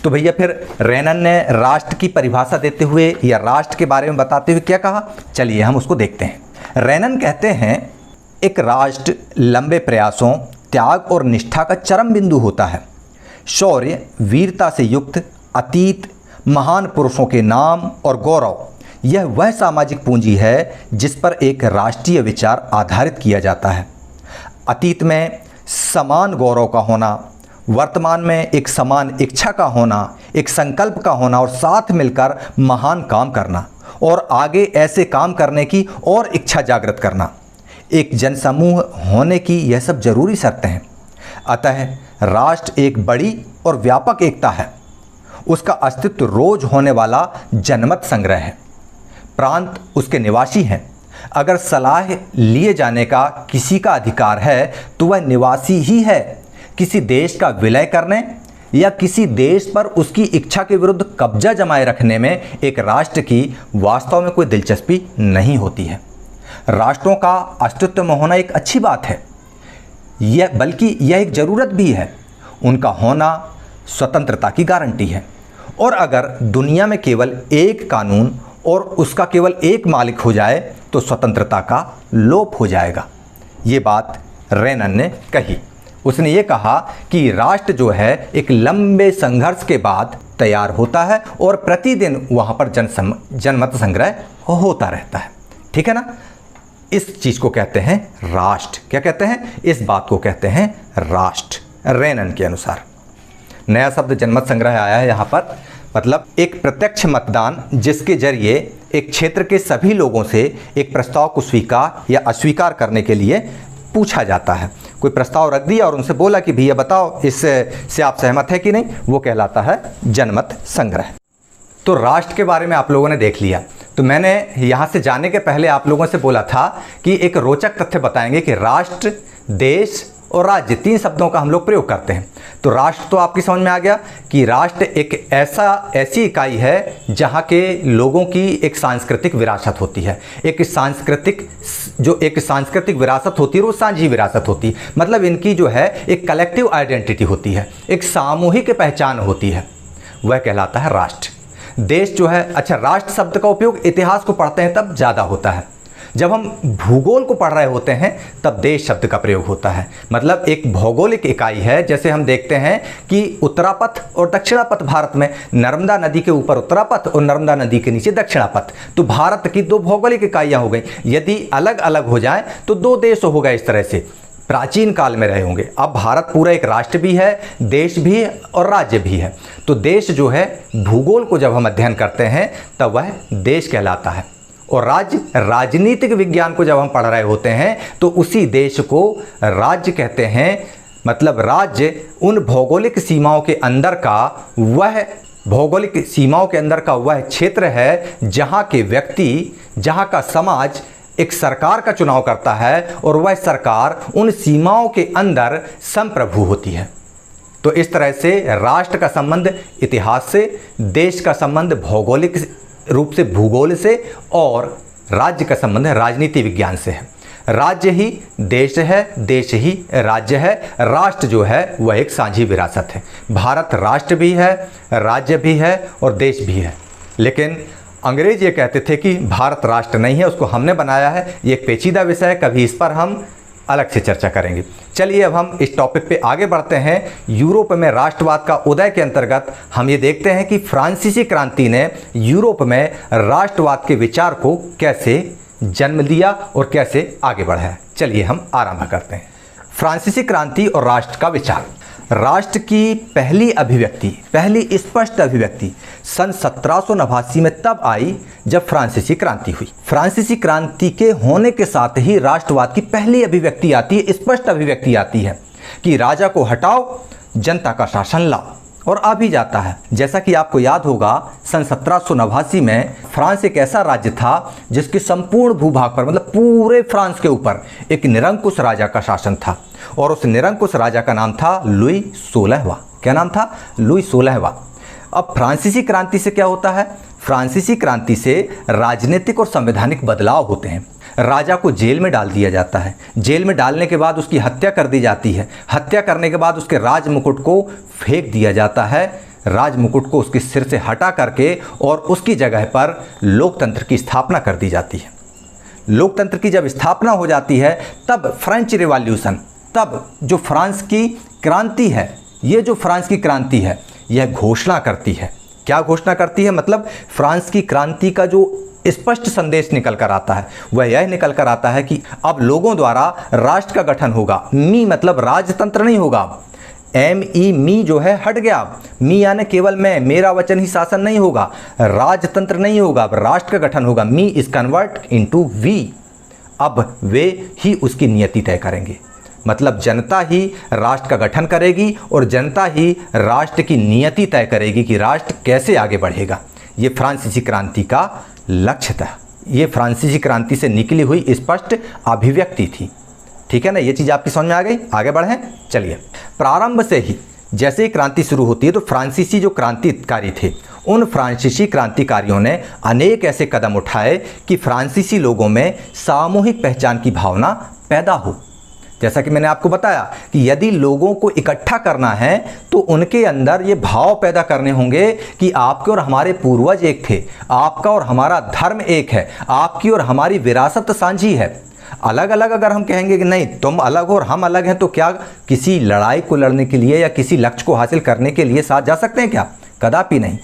तो भैया फिर रैनन ने राष्ट्र की परिभाषा देते हुए या राष्ट्र के बारे में बताते हुए क्या कहा, चलिए हम उसको देखते हैं। रैनन कहते हैं, एक राष्ट्र लंबे प्रयासों, त्याग और निष्ठा का चरम बिंदु होता है। शौर्य, वीरता से युक्त अतीत, महान पुरुषों के नाम और गौरव, यह वह सामाजिक पूंजी है जिस पर एक राष्ट्रीय विचार आधारित किया जाता है। अतीत में समान गौरव का होना, वर्तमान में एक समान इच्छा का होना, एक संकल्प का होना और साथ मिलकर महान काम करना और आगे ऐसे काम करने की और इच्छा जागृत करना, एक जनसमूह होने की, यह सब जरूरी शर्तें हैं। अतः राष्ट्र एक बड़ी और व्यापक एकता है। उसका अस्तित्व रोज होने वाला जनमत संग्रह है। प्रांत उसके निवासी हैं। अगर सलाह लिए जाने का किसी का अधिकार है तो वह निवासी ही है। किसी देश का विलय करने या किसी देश पर उसकी इच्छा के विरुद्ध कब्जा जमाए रखने में एक राष्ट्र की वास्तव में कोई दिलचस्पी नहीं होती है। राष्ट्रों का अस्तित्व में होना एक अच्छी बात है, बल्कि यह एक ज़रूरत भी है। उनका होना स्वतंत्रता की गारंटी है। और अगर दुनिया में केवल एक कानून और उसका केवल एक मालिक हो जाए तो स्वतंत्रता का लोप हो जाएगा। ये बात रैनन ने कही। उसने ये कहा कि राष्ट्र जो है एक लंबे संघर्ष के बाद तैयार होता है और प्रतिदिन वहाँ पर जनमत संग्रह होता रहता है। ठीक है ना? इस चीज़ को कहते हैं राष्ट्र। क्या कहते हैं? इस बात को कहते हैं राष्ट्र, रैनन के अनुसार। नया शब्द जनमत संग्रह आया है यहाँ पर, मतलब एक प्रत्यक्ष मतदान जिसके जरिए एक क्षेत्र के सभी लोगों से एक प्रस्ताव को स्वीकार या अस्वीकार करने के लिए पूछा जाता है। कोई प्रस्ताव रख दिया और उनसे बोला कि भैया बताओ इससे आप सहमत है कि नहीं, वो कहलाता है जनमत संग्रह। तो राष्ट्र के बारे में आप लोगों ने देख लिया। तो मैंने यहाँ से जाने के पहले आप लोगों से बोला था कि एक रोचक तथ्य बताएंगे कि राष्ट्र, देश और राज्य 3 शब्दों का हम लोग प्रयोग करते हैं। तो राष्ट्र तो आपकी समझ में आ गया कि राष्ट्र एक ऐसी इकाई है जहाँ के लोगों की एक सांस्कृतिक विरासत होती है। एक सांस्कृतिक विरासत होती है, वो साझी विरासत होती है। मतलब इनकी जो है एक कलेक्टिव आइडेंटिटी होती है, एक सामूहिक पहचान होती है, वह कहलाता है राष्ट्र। देश जो है, अच्छा, राष्ट्र शब्द का उपयोग इतिहास को पढ़ते हैं तब ज़्यादा होता है। जब हम भूगोल को पढ़ रहे होते हैं तब देश शब्द का प्रयोग होता है। मतलब एक भौगोलिक इकाई है। जैसे हम देखते हैं कि उत्तरापथ और दक्षिणापथ भारत में, नर्मदा नदी के ऊपर उत्तरापथ और नर्मदा नदी के नीचे दक्षिणापथ, तो भारत की 2 भौगोलिक इकाइयाँ हो गई। यदि अलग अलग हो जाएं तो 2 देश हो गए। इस तरह से प्राचीन काल में रहे होंगे। अब भारत पूरा एक राष्ट्र भी है, देश भी है और राज्य भी है। तो देश जो है, भूगोल को जब हम अध्ययन करते हैं तब वह देश कहलाता है। और राज्य, राजनीतिक विज्ञान को जब हम पढ़ रहे होते हैं तो उसी देश को राज्य कहते हैं। मतलब राज्य उन भौगोलिक सीमाओं के अंदर का वह क्षेत्र है जहाँ के व्यक्ति, जहाँ का समाज एक सरकार का चुनाव करता है और वह सरकार उन सीमाओं के अंदर संप्रभु होती है। तो इस तरह से राष्ट्र का संबंध इतिहास से, देश का संबंध भौगोलिक रूप से भूगोल से और राज्य का संबंध राजनीति विज्ञान से है। राज्य ही देश है, देश ही राज्य है, राष्ट्र जो है वह एक साझी विरासत है। भारत राष्ट्र भी है, राज्य भी है और देश भी है। लेकिन अंग्रेज ये कहते थे कि भारत राष्ट्र नहीं है, उसको हमने बनाया है। ये एक पेचीदा विषय है, कभी इस पर हम अलग से चर्चा करेंगे। चलिए अब हम इस टॉपिक पे आगे बढ़ते हैं। यूरोप में राष्ट्रवाद का उदय के अंतर्गत हम ये देखते हैं कि फ्रांसीसी क्रांति ने यूरोप में राष्ट्रवाद के विचार को कैसे जन्म दिया और कैसे आगे बढ़ाया। चलिए हम आरंभ करते हैं। फ्रांसीसी क्रांति और राष्ट्र का विचार। राष्ट्र की पहली अभिव्यक्ति, पहली स्पष्ट अभिव्यक्ति सन 1789 में तब आई जब फ्रांसीसी क्रांति हुई। फ्रांसीसी क्रांति के होने के साथ ही राष्ट्रवाद की पहली अभिव्यक्ति आती है, स्पष्ट अभिव्यक्ति आती है कि राजा को हटाओ, जनता का शासन लाओ। और आ भी जाता है। जैसा कि आपको याद होगा, सन 1789 में फ्रांस एक ऐसा राज्य था जिसके संपूर्ण भूभाग पर, मतलब पूरे फ्रांस के ऊपर एक निरंकुश राजा का शासन था और उस निरंकुश राजा का नाम था लुई 16वां। क्या नाम था? लुई 16वां। अब फ्रांसीसी क्रांति से क्या होता है? फ्रांसीसी क्रांति से राजनीतिक और संवैधानिक बदलाव होते हैं। राजा को जेल में डाल दिया जाता है, जेल में डालने के बाद उसकी हत्या कर दी जाती है, हत्या करने के बाद उसके राज मुकुट को फेंक दिया जाता है, राज मुकुट को उसके सिर से हटा करके और उसकी जगह पर लोकतंत्र की स्थापना कर दी जाती है। लोकतंत्र की जब स्थापना हो जाती है तब फ्रेंच रिवॉल्यूशन, तब जो फ्रांस की क्रांति है, ये जो फ्रांस की क्रांति है यह घोषणा करती है। क्या घोषणा करती है? मतलब फ्रांस की क्रांति का जो स्पष्ट संदेश निकल कर आता है वह यह निकल कर आता है कि अब लोगों द्वारा राष्ट्र का गठन होगा। मी मतलब राजतंत्र नहीं होगा। ME मी जो है हट गया। मी यानी केवल मैं, मेरा वचन ही शासन नहीं होगा, राजतंत्र नहीं होगा, राष्ट्र का गठन होगा। Me is convert into we. अब वे ही उसकी नियति तय करेंगे, मतलब जनता ही राष्ट्र का गठन करेगी और जनता ही राष्ट्र की नियति तय करेगी कि राष्ट्र कैसे आगे बढ़ेगा। ये फ्रांसीसी क्रांति का लक्ष्य था। ये फ्रांसीसी क्रांति से निकली हुई स्पष्ट अभिव्यक्ति थी। ठीक है ना? ये चीज़ आपकी समझ में आ गई? आगे बढ़ें। चलिए, प्रारंभ से ही जैसे ही क्रांति शुरू होती है तो फ्रांसीसी जो क्रांतिकारी थे, उन फ्रांसीसी क्रांतिकारियों ने अनेक ऐसे कदम उठाए कि फ्रांसीसी लोगों में सामूहिक पहचान की भावना पैदा हो। जैसा कि मैंने आपको बताया कि यदि लोगों को इकट्ठा करना है तो उनके अंदर ये भाव पैदा करने होंगे कि आपके और हमारे पूर्वज एक थे, आपका और हमारा धर्म एक है, आपकी और हमारी विरासत साझी है। अलग अलग अगर हम कहेंगे कि नहीं तुम अलग हो और हम अलग हैं, तो क्या किसी लड़ाई को लड़ने के लिए या किसी लक्ष्य को हासिल करने के लिए साथ जा सकते हैं क्या? कदापि नहीं।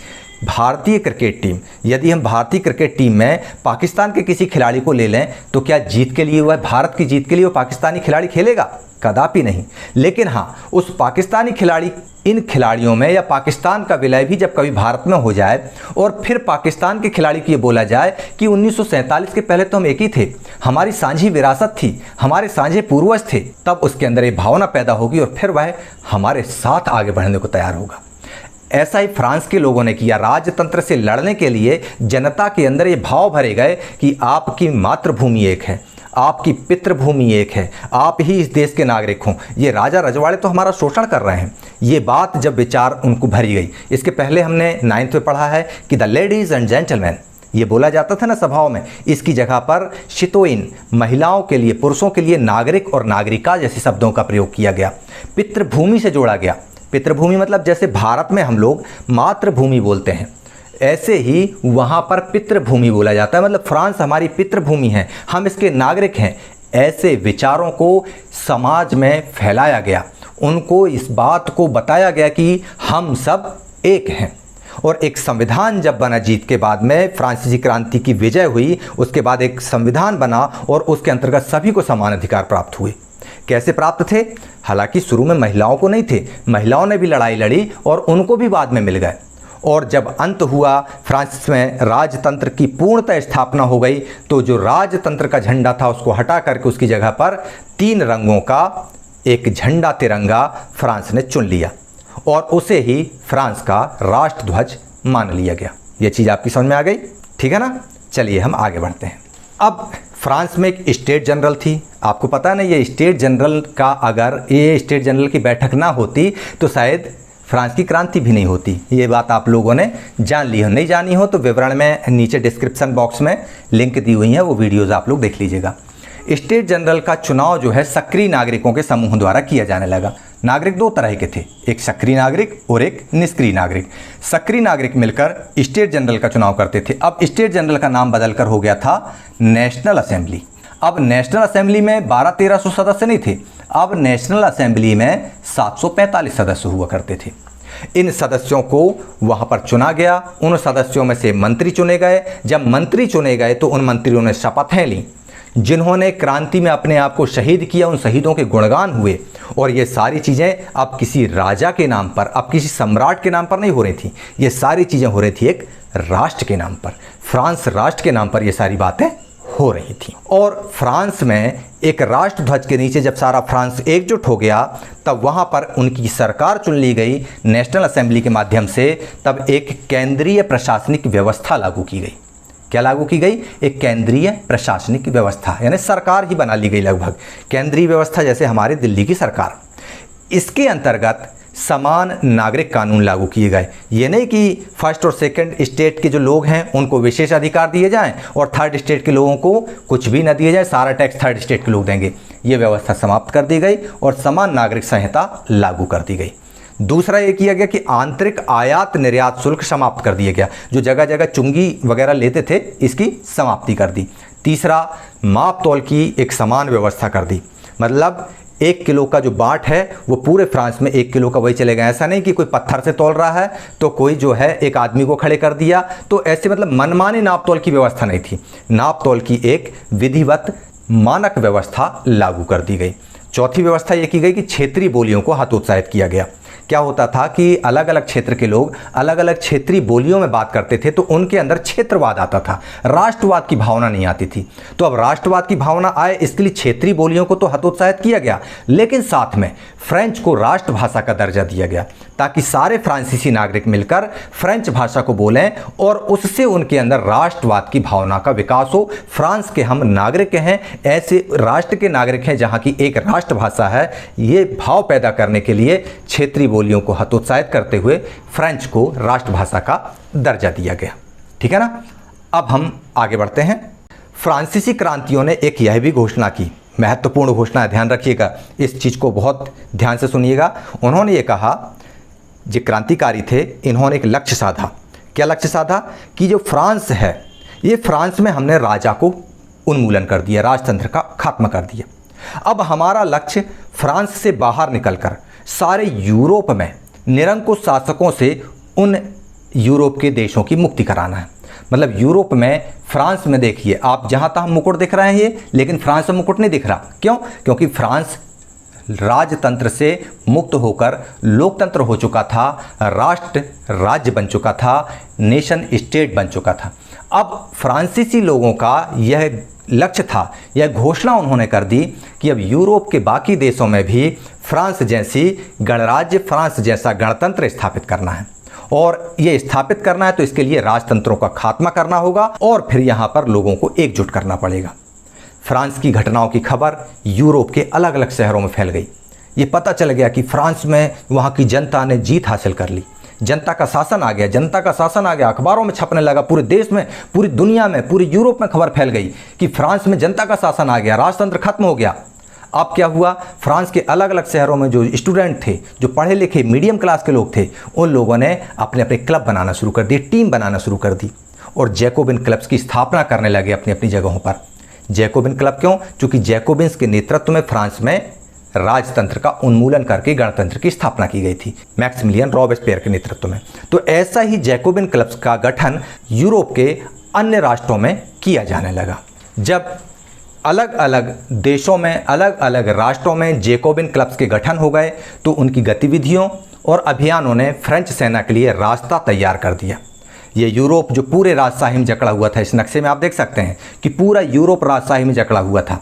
भारतीय क्रिकेट टीम, यदि हम भारतीय क्रिकेट टीम में पाकिस्तान के किसी खिलाड़ी को ले लें तो क्या जीत के लिए वह, भारत की जीत के लिए वो पाकिस्तानी खिलाड़ी खेलेगा? कदापि नहीं। लेकिन हाँ, उस पाकिस्तानी खिलाड़ी, इन खिलाड़ियों में या पाकिस्तान का विलय भी जब कभी भारत में हो जाए और फिर पाकिस्तान के खिलाड़ी को ये बोला जाए कि 1947 के पहले तो हम एक ही थे, हमारी साझी विरासत थी, हमारे साझे पूर्वज थे, तब उसके अंदर ये भावना पैदा होगी और फिर वह हमारे साथ आगे बढ़ने को तैयार होगा। ऐसा ही फ्रांस के लोगों ने किया। राजतंत्र से लड़ने के लिए जनता के अंदर ये भाव भरे गए कि आपकी मातृभूमि एक है, आपकी पितृभूमि एक है, आप ही इस देश के नागरिक हों, ये राजा रजवाड़े तो हमारा शोषण कर रहे हैं। ये बात जब विचार उनको भरी गई, इसके पहले हमने 9th में पढ़ा है कि द लेडीज़ एंड जेंटलमैन, ये बोला जाता था ना सभाओं में, इसकी जगह पर शितोइन, महिलाओं के लिए, पुरुषों के लिए नागरिक और नागरिका जैसे शब्दों का प्रयोग किया गया। पितृभूमि से जोड़ा गया। पितृभूमि मतलब जैसे भारत में हम लोग मातृभूमि बोलते हैं, ऐसे ही वहाँ पर पितृभूमि बोला जाता है। मतलब फ्रांस हमारी पितृभूमि है, हम इसके नागरिक हैं। ऐसे विचारों को समाज में फैलाया गया, उनको इस बात को बताया गया कि हम सब एक हैं। और एक संविधान जब बना, जीत के बाद में फ्रांसीसी क्रांति की विजय हुई, उसके बाद एक संविधान बना और उसके अंतर्गत सभी को समान अधिकार प्राप्त हुए। कैसे प्राप्त थे? हालांकि शुरू में महिलाओं को नहीं थे, महिलाओं ने भी लड़ाई लड़ी और उनको भी बाद में मिल गए। और जब अंत हुआ, फ्रांस में राजतंत्र की पूर्णतः स्थापना हो गई, तो जो राजतंत्र का झंडा था उसको हटा करके उसकी जगह पर 3 रंगों का एक झंडा, तिरंगा फ्रांस ने चुन लिया और उसे ही फ्रांस का राष्ट्रध्वज मान लिया गया। ये चीज़ आपकी समझ में आ गई? ठीक है ना? चलिए हम आगे बढ़ते हैं। अब फ्रांस में एक स्टेट जनरल थी। आपको पता है ना, ये स्टेट जनरल का, अगर ये स्टेट जनरल की बैठक ना होती तो शायद फ्रांस की क्रांति भी नहीं होती। ये बात आप लोगों ने जान ली हो, नहीं जानी हो तो विवरण में नीचे डिस्क्रिप्शन बॉक्स में लिंक दी हुई है, वो वीडियोज़ आप लोग देख लीजिएगा। स्टेट जनरल का चुनाव जो है सक्रिय नागरिकों के समूह द्वारा किया जाने लगा। नागरिक दो तरह के थे, एक सक्रिय नागरिक और एक निष्क्रिय नागरिक। सक्रिय नागरिक मिलकर स्टेट जनरल का चुनाव करते थे। अब स्टेट जनरल का नाम बदलकर हो गया था नेशनल असेंबली। अब नेशनल असेंबली में 1200-1300 सदस्य नहीं थे, अब नेशनल असेंबली में 745 सदस्य हुआ करते थे। इन सदस्यों को वहां पर चुना गया। उन सदस्यों में से मंत्री चुने गए। जब मंत्री चुने गए तो उन मंत्रियों ने शपथें लीं। जिन्होंने क्रांति में अपने आप को शहीद किया, उन शहीदों के गुणगान हुए। और ये सारी चीज़ें अब किसी राजा के नाम पर, अब किसी सम्राट के नाम पर नहीं हो रही थी, ये सारी चीज़ें हो रही थी एक राष्ट्र के नाम पर, फ्रांस राष्ट्र के नाम पर ये सारी बातें हो रही थी। और फ्रांस में एक राष्ट्र ध्वज के नीचे जब सारा फ्रांस एकजुट हो गया, तब वहाँ पर उनकी सरकार चुन ली गई नेशनल असेंबली के माध्यम से। तब एक केंद्रीय प्रशासनिक व्यवस्था लागू की गई। क्या लागू की गई? एक केंद्रीय प्रशासनिक व्यवस्था, यानी सरकार ही बना ली गई लगभग, केंद्रीय व्यवस्था जैसे हमारे दिल्ली की सरकार। इसके अंतर्गत समान नागरिक कानून लागू किए गए। ये नहीं कि फर्स्ट और सेकंड स्टेट के जो लोग हैं उनको विशेष अधिकार दिए जाएं और थर्ड स्टेट के लोगों को कुछ भी न दिया जाए, सारा टैक्स थर्ड स्टेट के लोग देंगे। ये व्यवस्था समाप्त कर दी गई और समान नागरिक संहिता लागू कर दी गई। दूसरा ये किया गया कि आंतरिक आयात निर्यात शुल्क समाप्त कर दिया गया। जो जगह जगह चुंगी वगैरह लेते थे, इसकी समाप्ति कर दी। तीसरा, माप तौल की एक समान व्यवस्था कर दी। मतलब 1 किलो का जो बाट है वो पूरे फ्रांस में 1 किलो का वही चलेगा। ऐसा नहीं कि कोई पत्थर से तौल रहा है तो कोई जो है एक आदमी को खड़े कर दिया, तो ऐसे मतलब मनमानी नाप तौल की व्यवस्था नहीं थी। नाप तौल की एक विधिवत मानक व्यवस्था लागू कर दी गई। चौथी व्यवस्था ये की गई कि क्षेत्रीय बोलियों को हतोत्साहित किया गया। क्या होता था कि अलग अलग क्षेत्र के लोग अलग अलग क्षेत्रीय बोलियों में बात करते थे, तो उनके अंदर क्षेत्रवाद आता था, राष्ट्रवाद की भावना नहीं आती थी। तो अब राष्ट्रवाद की भावना आए, इसके लिए क्षेत्रीय बोलियों को तो हतोत्साहित किया गया, लेकिन साथ में फ्रेंच को राष्ट्रभाषा का दर्जा दिया गया, ताकि सारे फ्रांसीसी नागरिक मिलकर फ्रेंच भाषा को बोलें और उससे उनके अंदर राष्ट्रवाद की भावना का विकास हो। फ्रांस के हम नागरिक हैं, ऐसे राष्ट्र के नागरिक हैं जहाँ की एक राष्ट्रभाषा है, ये भाव पैदा करने के लिए क्षेत्रीय बोलियों को हतोत्साहित करते हुए फ्रेंच को राष्ट्रभाषा का दर्जा दिया गया। ठीक है ना। अब हम आगे बढ़ते हैं। फ्रांसीसी क्रांतियों ने एक यह भी घोषणा की, महत्वपूर्ण घोषणा है, ध्यान रखिएगा, इस चीज़ को बहुत ध्यान से सुनिएगा। उन्होंने ये कहा, जो क्रांतिकारी थे, इन्होंने एक लक्ष्य साधा। क्या लक्ष्य साधा? कि जो फ्रांस है, ये फ्रांस में हमने राजा को उन्मूलन कर दिया, राजतंत्र का खात्मा कर दिया। अब हमारा लक्ष्य फ्रांस से बाहर निकलकर सारे यूरोप में निरंकुश शासकों से उन यूरोप के देशों की मुक्ति कराना है। मतलब यूरोप में, फ्रांस में देखिए आप, जहाँ तहाँ मुकुट दिख रहे हैं ये, लेकिन फ्रांस में मुकुट नहीं दिख रहा। क्यों? क्योंकि फ्रांस राजतंत्र से मुक्त होकर लोकतंत्र हो चुका था, राष्ट्र राज्य बन चुका था, नेशन स्टेट बन चुका था। अब फ्रांसीसी लोगों का यह लक्ष्य था, यह घोषणा उन्होंने कर दी कि अब यूरोप के बाकी देशों में भी फ्रांस जैसी गणराज्य, फ्रांस जैसा गणतंत्र स्थापित करना है। और ये स्थापित करना है तो इसके लिए राजतंत्रों का खात्मा करना होगा और फिर यहाँ पर लोगों को एकजुट करना पड़ेगा। फ्रांस की घटनाओं की खबर यूरोप के अलग अलग शहरों में फैल गई। ये पता चल गया कि फ्रांस में वहाँ की जनता ने जीत हासिल कर ली, जनता का शासन आ गया, जनता का शासन आ गया। अखबारों में छपने लगा, पूरे देश में, पूरी दुनिया में, पूरी यूरोप में खबर फैल गई कि फ्रांस में जनता का शासन आ गया, राजतंत्र खत्म हो गया। अब क्या हुआ? फ्रांस के अलग अलग शहरों में जो स्टूडेंट थे, जो पढ़े लिखे मीडियम क्लास के लोग थे, उन लोगों ने अपने अपने क्लब बनाना शुरू कर दिए, टीम बनाना शुरू कर दी और जैकोबिन क्लब्स की स्थापना करने लगे अपनी अपनी जगहों पर। जैकोबिन क्लब क्यों? क्योंकि जैकोबिन्स के नेतृत्व में फ्रांस में राजतंत्र का उन्मूलन करके गणतंत्र की स्थापना की गई थी, मैक्सिमिलियन रॉबेस्पियर के नेतृत्व में। तो ऐसा ही जैकोबिन क्लब्स का गठन यूरोप के अन्य राष्ट्रों में किया जाने लगा। जब अलग अलग देशों में, अलग अलग राष्ट्रों में जैकोबिन क्लब्स के गठन हो गए तो उनकी गतिविधियों और अभियानों ने फ्रेंच सेना के लिए रास्ता तैयार कर दिया। ये यूरोप जो पूरे राजशाही में जकड़ा हुआ था, इस नक्शे में आप देख सकते हैं कि पूरा यूरोप राजशाही में जकड़ा हुआ था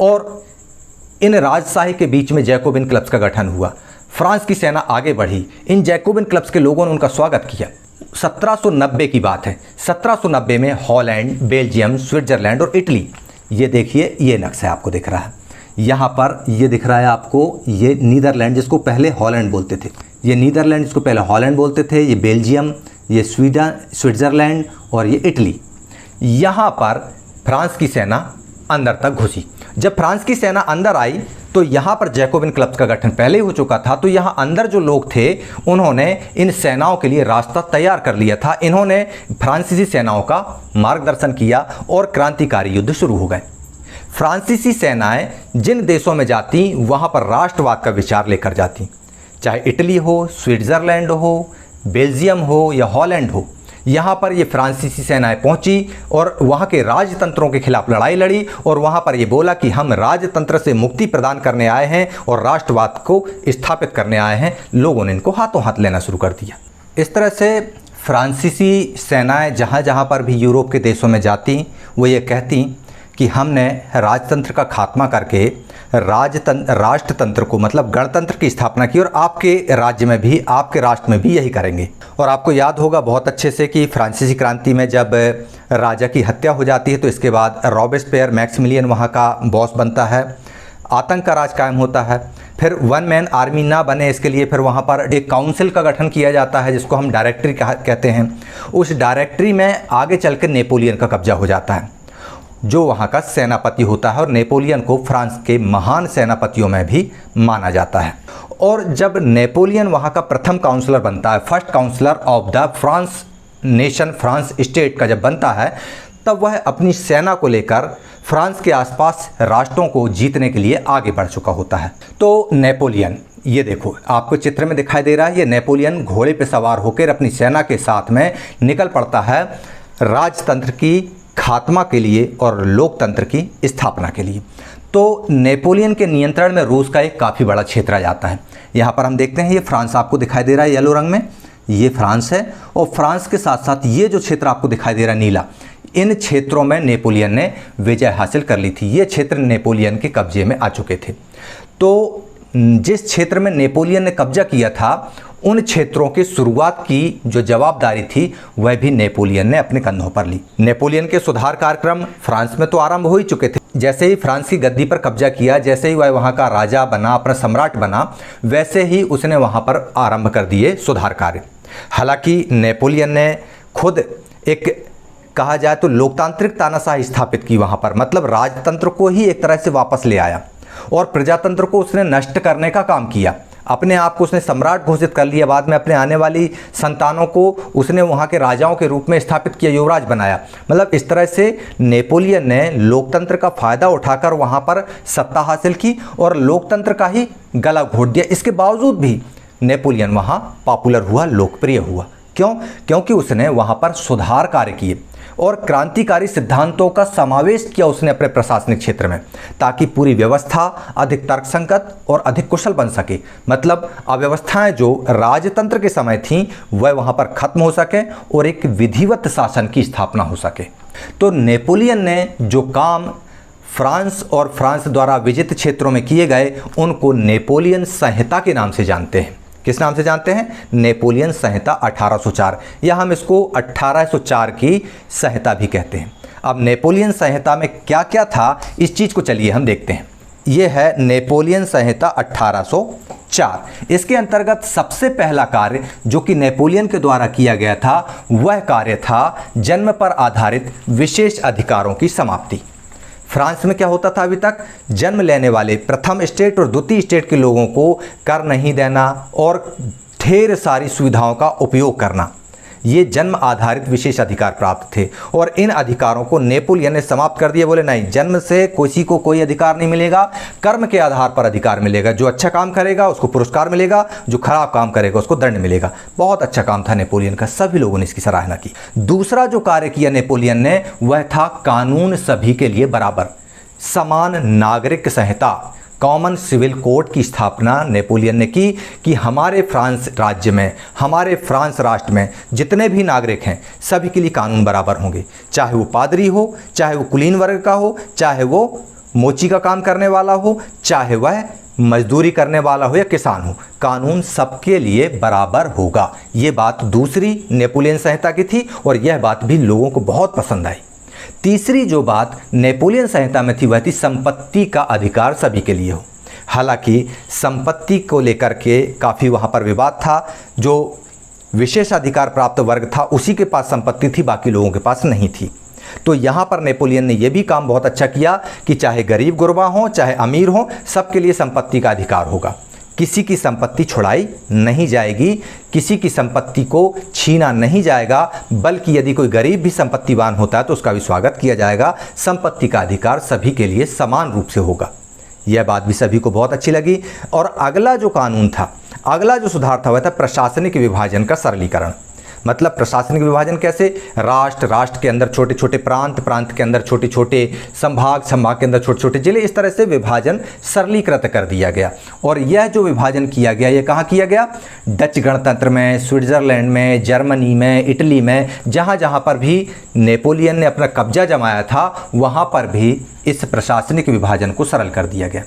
और इन राजशाही के बीच में जैकोबिन क्लब्स का गठन हुआ। फ्रांस की सेना आगे बढ़ी, इन जैकोबिन क्लब्स के लोगों ने उनका स्वागत किया। 1790 की बात है। 1790 में हॉलैंड, बेल्जियम, स्विट्जरलैंड और इटली, ये देखिए, ये नक्शा आपको दिख रहा है, यहाँ पर ये दिख रहा है आपको, ये नीदरलैंड जिसको पहले हॉलैंड बोलते थे, ये नीदरलैंड जिसको पहले हॉलैंड बोलते थे, ये बेल्जियम, ये स्विट्जरलैंड और ये इटली। यहाँ पर फ्रांस की सेना अंदर तक घुसी। जब फ्रांस की सेना अंदर आई तो यहाँ पर जैकोबिन क्लब्स का गठन पहले ही हो चुका था, तो यहाँ अंदर जो लोग थे उन्होंने इन सेनाओं के लिए रास्ता तैयार कर लिया था। इन्होंने फ्रांसीसी सेनाओं का मार्गदर्शन किया और क्रांतिकारी युद्ध शुरू हो गए। फ्रांसीसी सेनाएं जिन देशों में जाती वहाँ पर राष्ट्रवाद का विचार लेकर जाती, चाहे इटली हो, स्विट्ज़रलैंड हो, बेल्जियम हो या हॉलैंड हो। यहाँ पर ये फ्रांसीसी सेनाएं पहुँची और वहाँ के राजतंत्रों के खिलाफ लड़ाई लड़ी और वहाँ पर ये बोला कि हम राजतंत्र से मुक्ति प्रदान करने आए हैं और राष्ट्रवाद को स्थापित करने आए हैं। लोगों ने इनको हाथों हाथ लेना शुरू कर दिया। इस तरह से फ्रांसीसी सेनाएं जहाँ जहाँ पर भी यूरोप के देशों में जाती वो ये कहती कि हमने राजतंत्र का खात्मा करके राष्ट्रतंत्र को मतलब गणतंत्र की स्थापना की और आपके राज्य में भी, आपके राष्ट्र में भी यही करेंगे। और आपको याद होगा बहुत अच्छे से कि फ्रांसीसी क्रांति में जब राजा की हत्या हो जाती है तो इसके बाद रॉबेस्पियर मैक्सिमिलियन वहाँ का बॉस बनता है, आतंक का राज कायम होता है। फिर वन मैन आर्मी ना बने इसके लिए फिर वहाँ पर एक काउंसिल का गठन किया जाता है जिसको हम डायरेक्टरी कहते हैं। उस डायरेक्टरी में आगे चल कर नेपोलियन का कब्जा हो जाता है जो वहाँ का सेनापति होता है और नेपोलियन को फ्रांस के महान सेनापतियों में भी माना जाता है। और जब नेपोलियन वहाँ का प्रथम काउंसलर बनता है, first counsellor of the France nation, France state का जब बनता है, तब वह अपनी सेना को लेकर फ्रांस के आसपास राष्ट्रों को जीतने के लिए आगे बढ़ चुका होता है। तो नेपोलियन, ये देखो आपको चित्र में दिखाई दे रहा है, ये नेपोलियन घोड़े पर सवार होकर अपनी सेना के साथ में निकल पड़ता है राजतंत्र की खात्मा के लिए और लोकतंत्र की स्थापना के लिए। तो नेपोलियन के नियंत्रण में रूस का एक काफ़ी बड़ा क्षेत्र आ जाता है। यहाँ पर हम देखते हैं ये फ्रांस आपको दिखाई दे रहा है येलो रंग में, ये फ्रांस है। और फ्रांस के साथ साथ ये जो क्षेत्र आपको दिखाई दे रहा है नीला, इन क्षेत्रों में नेपोलियन ने विजय हासिल कर ली थी। ये क्षेत्र नेपोलियन के कब्जे में आ चुके थे। तो जिस क्षेत्र में नेपोलियन ने कब्जा किया था उन क्षेत्रों की शुरुआत की जो जवाबदारी थी वह भी नेपोलियन ने अपने कंधों पर ली। नेपोलियन के सुधार कार्यक्रम फ्रांस में तो आरंभ हो ही चुके थे। जैसे ही फ्रांस की गद्दी पर कब्जा किया, जैसे ही वह वहाँ का राजा बना, अपना सम्राट बना, वैसे ही उसने वहाँ पर आरंभ कर दिए सुधार कार्य। हालांकि नेपोलियन ने खुद एक कहा जाए तो लोकतांत्रिक तानाशाही स्थापित की वहाँ पर, मतलब राजतंत्र को ही एक तरह से वापस ले आया और प्रजातंत्र को उसने नष्ट करने का काम किया। अपने आप को उसने सम्राट घोषित कर लिया, बाद में अपने आने वाली संतानों को उसने वहाँ के राजाओं के रूप में स्थापित किया, युवराज बनाया। मतलब इस तरह से नेपोलियन ने लोकतंत्र का फ़ायदा उठाकर वहाँ पर सत्ता हासिल की और लोकतंत्र का ही गला घोट दिया। इसके बावजूद भी नेपोलियन वहाँ पॉपुलर हुआ, लोकप्रिय हुआ। क्यों? क्योंकि उसने वहाँ पर सुधार कार्य किए और क्रांतिकारी सिद्धांतों का समावेश किया उसने अपने प्रशासनिक क्षेत्र में, ताकि पूरी व्यवस्था अधिक तर्कसंगत और अधिक कुशल बन सके। मतलब अव्यवस्थाएं जो राजतंत्र के समय थीं वह वहाँ पर खत्म हो सके और एक विधिवत शासन की स्थापना हो सके। तो नेपोलियन ने जो काम फ्रांस और फ्रांस द्वारा विजित क्षेत्रों में किए गए उनको नेपोलियन संहिता के नाम से जानते हैं। किस नाम से जानते हैं? नेपोलियन संहिता 1804, या हम इसको 1804 की संहिता भी कहते हैं। अब नेपोलियन संहिता में क्या क्या था इस चीज़ को चलिए हम देखते हैं। ये है नेपोलियन संहिता 1804। इसके अंतर्गत सबसे पहला कार्य जो कि नेपोलियन के द्वारा किया गया था वह कार्य था जन्म पर आधारित विशेष अधिकारों की समाप्ति। फ्रांस में क्या होता था अभी तक? जन्म लेने वाले प्रथम स्टेट और द्वितीय स्टेट के लोगों को कर नहीं देना और ढेर सारी सुविधाओं का उपयोग करना, ये जन्म आधारित विशेष अधिकार प्राप्त थे। और इन अधिकारों को नेपोलियन ने समाप्त कर दिया। बोले नहीं, जन्म से किसी को कोई अधिकार नहीं मिलेगा, कर्म के आधार पर अधिकार मिलेगा। जो अच्छा काम करेगा उसको पुरस्कार मिलेगा, जो खराब काम करेगा उसको दंड मिलेगा। बहुत अच्छा काम था नेपोलियन का, सभी लोगों ने इसकी सराहना की। दूसरा जो कार्य किया नेपोलियन ने वह था कानून सभी के लिए बराबर, समान नागरिक संहिता, कॉमन सिविल कोड की स्थापना नेपोलियन ने की कि हमारे फ्रांस राज्य में, हमारे फ्रांस राष्ट्र में जितने भी नागरिक हैं सभी के लिए कानून बराबर होंगे, चाहे वो पादरी हो, चाहे वो कुलीन वर्ग का हो, चाहे वो मोची का काम करने वाला हो, चाहे वह मजदूरी करने वाला हो या किसान हो, कानून सबके लिए बराबर होगा। ये बात दूसरी नेपोलियन संहिता की थी और यह बात भी लोगों को बहुत पसंद आई। तीसरी जो बात नेपोलियन संहिता में थी वह थी संपत्ति का अधिकार सभी के लिए हो। हालांकि संपत्ति को लेकर के काफ़ी वहाँ पर विवाद था। जो विशेष अधिकार प्राप्त वर्ग था उसी के पास संपत्ति थी, बाकी लोगों के पास नहीं थी। तो यहाँ पर नेपोलियन ने यह भी काम बहुत अच्छा किया कि चाहे गरीब गुरबा हो चाहे अमीर हो, सबके लिए संपत्ति का अधिकार होगा। किसी की संपत्ति छुड़ाई नहीं जाएगी, किसी की संपत्ति को छीना नहीं जाएगा, बल्कि यदि कोई गरीब भी संपत्तिवान होता है तो उसका भी स्वागत किया जाएगा। संपत्ति का अधिकार सभी के लिए समान रूप से होगा। यह बात भी सभी को बहुत अच्छी लगी। और अगला जो कानून था, अगला जो सुधार था वह था प्रशासनिक विभाजन का सरलीकरण। मतलब प्रशासनिक विभाजन कैसे? राष्ट्र के अंदर छोटे छोटे प्रांत के अंदर छोटे छोटे संभाग के अंदर छोटे छोटे जिले, इस तरह से विभाजन सरलीकृत कर दिया गया। और यह जो विभाजन किया गया, यह कहाँ किया गया? डच गणतंत्र में, स्विट्ज़रलैंड में, जर्मनी में, इटली में, जहाँ जहाँ पर भी नेपोलियन ने अपना कब्जा जमाया था वहाँ पर भी इस प्रशासनिक विभाजन को सरल कर दिया गया।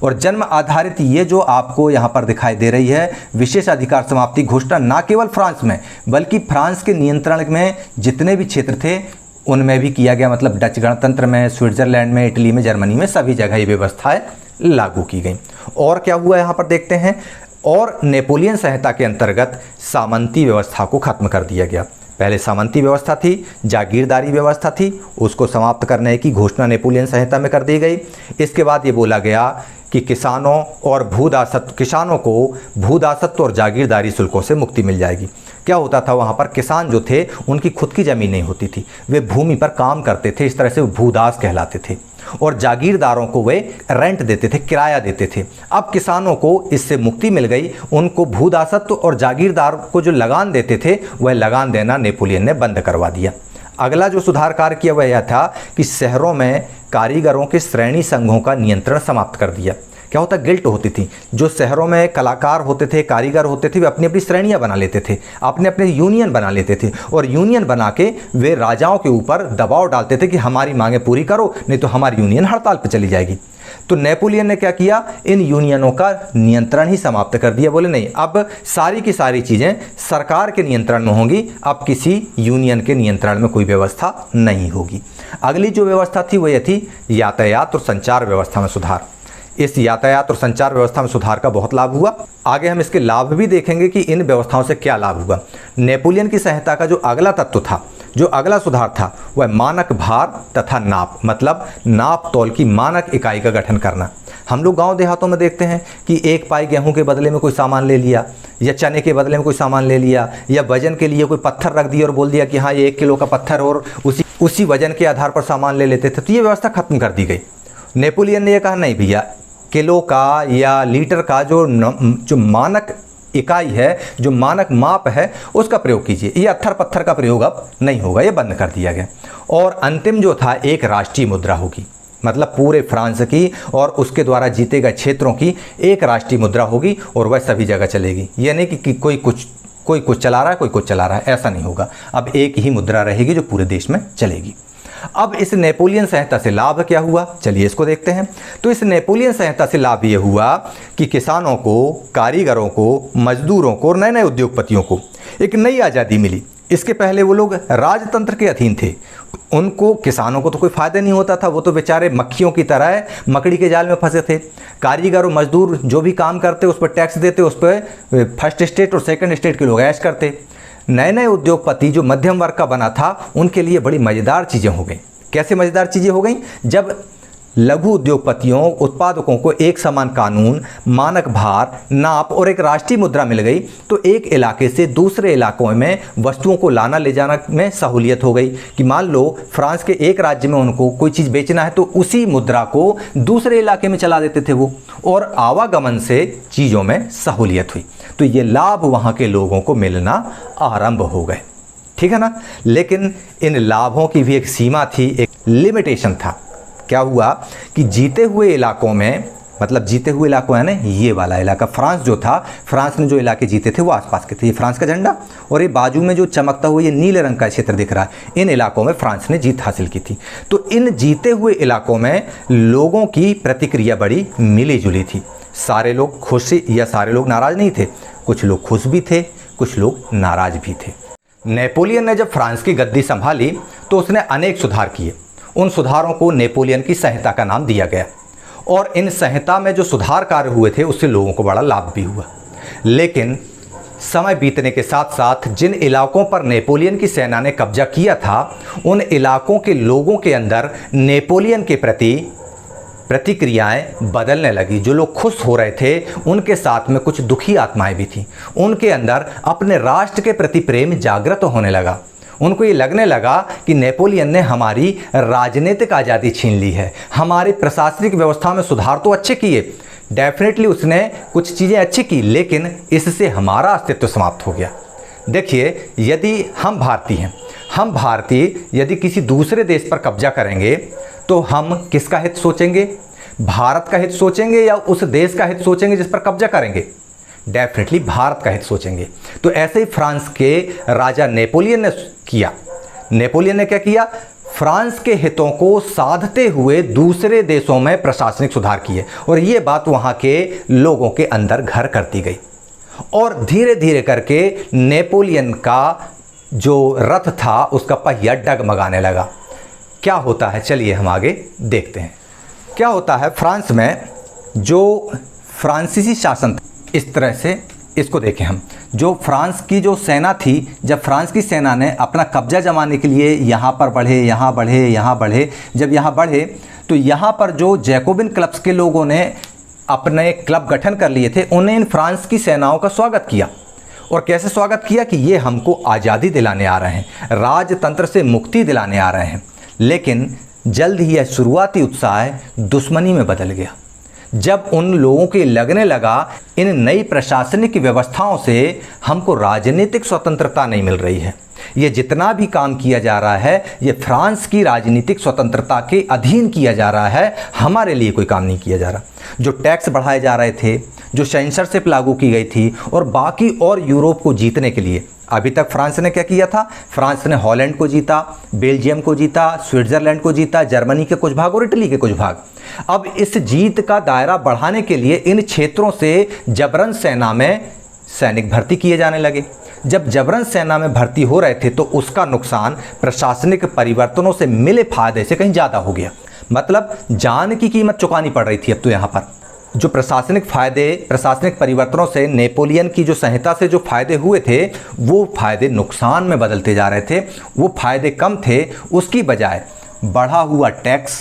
और जन्म आधारित ये जो आपको यहाँ पर दिखाई दे रही है विशेष अधिकार समाप्ति घोषणा, ना केवल फ्रांस में बल्कि फ्रांस के नियंत्रण में जितने भी क्षेत्र थे उनमें भी किया गया। मतलब डच गणतंत्र में, स्विट्ज़रलैंड में, इटली में, जर्मनी में, सभी जगह ये व्यवस्थाएं लागू की गई। और क्या हुआ यहाँ पर देखते हैं। और नेपोलियन संहिता के अंतर्गत सामंती व्यवस्था को खत्म कर दिया गया। पहले सामंती व्यवस्था थी, जागीरदारी व्यवस्था थी, उसको समाप्त करने की घोषणा नेपोलियन संहिता में कर दी गई। इसके बाद ये बोला गया कि किसानों को भूदासत्व और जागीरदारी शुल्कों से मुक्ति मिल जाएगी। क्या होता था वहाँ पर? किसान जो थे उनकी खुद की ज़मीन नहीं होती थी, वे भूमि पर काम करते थे, इस तरह से भूदास कहलाते थे। और जागीरदारों को वे रेंट देते थे, किराया देते थे। अब किसानों को इससे मुक्ति मिल गई, उनको भूदासत्व और जागीरदार को जो लगान देते थे वह लगान देना नेपोलियन ने बंद करवा दिया। अगला जो सुधार कार्य किया वह यह था कि शहरों में कारीगरों के श्रेणी संघों का नियंत्रण समाप्त कर दिया। क्या होता? गिल्ट होती थी। जो शहरों में कलाकार होते थे, कारीगर होते थे, वे अपनी अपनी श्रेणियां बना लेते थे, अपने अपने यूनियन बना लेते थे। और यूनियन बना के वे राजाओं के ऊपर दबाव डालते थे कि हमारी मांगें पूरी करो, नहीं तो हमारी यूनियन हड़ताल पर चली जाएगी। तो नेपोलियन ने क्या किया? इन यूनियनों का नियंत्रण ही समाप्त कर दिया। बोले नहीं, अब सारी की सारी चीज़ें सरकार के नियंत्रण में होंगी, अब किसी यूनियन के नियंत्रण में कोई व्यवस्था नहीं होगी। अगली जो व्यवस्था थी वह थी यातायात और संचार व्यवस्था में सुधार। इस यातायात और संचार व्यवस्था में सुधार का बहुत लाभ हुआ। आगे हम इसके लाभ भी देखेंगे कि इन व्यवस्थाओं से क्या लाभ हुआ। नेपोलियन की संहिता का जो अगला तत्व था, जो अगला सुधार था, वह मानक भार तथा नाप, मतलब नाप तौल की मानक इकाई का गठन करना। हम लोग गांव देहातों में देखते हैं कि 1 पाई गेहूं के बदले में कोई सामान ले लिया, या चने के बदले में कोई सामान ले लिया, या वजन के लिए कोई पत्थर रख दिया और बोल दिया कि हाँ ये 1 किलो का पत्थर, और उसी वजन के आधार पर सामान ले लेते थे। तो ये व्यवस्था खत्म कर दी गई। नेपोलियन ने यह कहा नहीं भैया, किलो का या लीटर का जो मानक इकाई है, जो मानक माप है, उसका प्रयोग कीजिए। ये अत्थर पत्थर का प्रयोग अब नहीं होगा, ये बंद कर दिया गया। और अंतिम जो था, एक राष्ट्रीय मुद्रा होगी, मतलब पूरे फ्रांस की और उसके द्वारा जीते गए क्षेत्रों की एक राष्ट्रीय मुद्रा होगी और वह सभी जगह चलेगी। ये नहीं कि कोई कुछ चला रहा है, कोई कुछ चला रहा है, ऐसा नहीं होगा। अब एक ही मुद्रा रहेगी जो पूरे देश में चलेगी। अब इस नेपोलियन संहिता से लाभ क्या हुआ, चलिए इसको देखते हैं। तो इस नेपोलियन संहिता से लाभ ये हुआ कि किसानों को, कारीगरों को, मजदूरों को और नए नए उद्योगपतियों को एक नई आज़ादी मिली। इसके पहले वो लोग राजतंत्र के अधीन थे, उनको, किसानों को तो कोई फ़ायदा नहीं होता था, वो तो बेचारे मक्खियों की तरह मकड़ी के जाल में फंसे थे। कारीगर और मजदूर जो भी काम करते उस पर टैक्स देते, उस पर फर्स्ट स्टेट और सेकंड स्टेट के लोग ऐश करते। नए नए उद्योगपति जो मध्यम वर्ग का बना था, उनके लिए बड़ी मज़ेदार चीज़ें हो गई। कैसे मज़ेदार चीज़ें हो गई? जब लघु उद्योगपतियों, उत्पादकों को एक समान कानून, मानक भार, नाप और एक राष्ट्रीय मुद्रा मिल गई, तो एक इलाके से दूसरे इलाकों में वस्तुओं को लाना ले जाना में सहूलियत हो गई। कि मान लो फ्रांस के एक राज्य में उनको कोई चीज़ बेचना है तो उसी मुद्रा को दूसरे इलाके में चला देते थे वो, और आवागमन से चीज़ों में सहूलियत हुई। तो ये लाभ वहाँ के लोगों को मिलना आरंभ हो गए, ठीक है ना। लेकिन इन लाभों की भी एक सीमा थी, एक लिमिटेशन था। क्या हुआ कि जीते हुए इलाकों में, मतलब जीते हुए इलाकों है ना, ये वाला इलाका फ्रांस जो था, फ्रांस ने जो इलाके जीते थे वो आसपास के थे। ये फ्रांस का झंडा और ये बाजू में जो चमकता हुआ ये नीले रंग का क्षेत्र दिख रहा है, इन इलाकों में फ्रांस ने जीत हासिल की थी। तो इन जीते हुए इलाकों में लोगों की प्रतिक्रिया बड़ी मिली जुली थी। सारे लोग खुश या सारे लोग नाराज़ नहीं थे, कुछ लोग खुश भी थे, कुछ लोग नाराज़ भी थे। नेपोलियन ने जब फ्रांस की गद्दी संभाली तो उसने अनेक सुधार किए। उन सुधारों को नेपोलियन की संहिता का नाम दिया गया, और इन संहिता में जो सुधार कार्य हुए थे उससे लोगों को बड़ा लाभ भी हुआ। लेकिन समय बीतने के साथ साथ जिन इलाकों पर नेपोलियन की सेना ने कब्जा किया था, उन इलाकों के लोगों के अंदर नेपोलियन के प्रति प्रतिक्रियाएं बदलने लगी। जो लोग खुश हो रहे थे, उनके साथ में कुछ दुखी आत्माएं भी थीं। उनके अंदर अपने राष्ट्र के प्रति प्रेम जागृत होने लगा। उनको ये लगने लगा कि नेपोलियन ने हमारी राजनीतिक आज़ादी छीन ली है, हमारी प्रशासनिक व्यवस्था में सुधार तो अच्छे किए, डेफिनेटली उसने कुछ चीज़ें अच्छी की, लेकिन इससे हमारा अस्तित्व समाप्त हो गया। देखिए, यदि हम भारतीय यदि किसी दूसरे देश पर कब्जा करेंगे तो हम किसका हित सोचेंगे? भारत का हित सोचेंगे या उस देश का हित सोचेंगे जिस पर कब्जा करेंगे? डेफिनेटली भारत का हित सोचेंगे। तो ऐसे ही फ्रांस के राजा नेपोलियन ने किया। नेपोलियन ने क्या किया? फ्रांस के हितों को साधते हुए दूसरे देशों में प्रशासनिक सुधार किए, और ये बात वहाँ के लोगों के अंदर घर करती गई, और धीरे धीरे करके नेपोलियन का जो रथ था उसका पहिया डगमगाने लगा। क्या होता है, चलिए हम आगे देखते हैं। क्या होता है फ्रांस में, जो फ्रांसीसी शासन, इस तरह से इसको देखें हम, जो फ्रांस की जो सेना थी, जब फ्रांस की सेना ने अपना कब्जा जमाने के लिए यहाँ पर बढ़े, यहाँ बढ़े, जब यहाँ बढ़े तो यहाँ पर जो जैकोबिन क्लब्स के लोगों ने अपने क्लब गठन कर लिए थे, उन्हें इन फ्रांस की सेनाओं का स्वागत किया। और कैसे स्वागत किया कि ये हमको आज़ादी दिलाने आ रहे हैं, राजतंत्र से मुक्ति दिलाने आ रहे हैं। लेकिन जल्द ही यह शुरुआती उत्साह दुश्मनी में बदल गया, जब उन लोगों के लगने लगा इन नई प्रशासनिक व्यवस्थाओं से हमको राजनीतिक स्वतंत्रता नहीं मिल रही है, ये जितना भी काम किया जा रहा है ये फ्रांस की राजनीतिक स्वतंत्रता के अधीन किया जा रहा है, हमारे लिए कोई काम नहीं किया जा रहा। जो टैक्स बढ़ाए जा रहे थे, जो सेंसरशिप लागू की गई थी, और बाकी और यूरोप को जीतने के लिए अभी तक फ्रांस ने क्या किया था? फ्रांस ने हॉलैंड को जीता, बेल्जियम को जीता, स्विट्ज़रलैंड को जीता, जर्मनी के कुछ भाग और इटली के कुछ भाग। अब इस जीत का दायरा बढ़ाने के लिए इन क्षेत्रों से जबरन सेना में सैनिक भर्ती किए जाने लगे। जब जबरन सेना में भर्ती हो रहे थे तो उसका नुकसान प्रशासनिक परिवर्तनों से मिले फायदे से कहीं ज़्यादा हो गया। मतलब जान की कीमत चुकानी पड़ रही थी अब तो यहाँ पर। जो प्रशासनिक परिवर्तनों से नेपोलियन की जो संहिता से जो फायदे हुए थे, वो फायदे नुकसान में बदलते जा रहे थे। वो फायदे कम थे, उसकी बजाय बढ़ा हुआ टैक्स,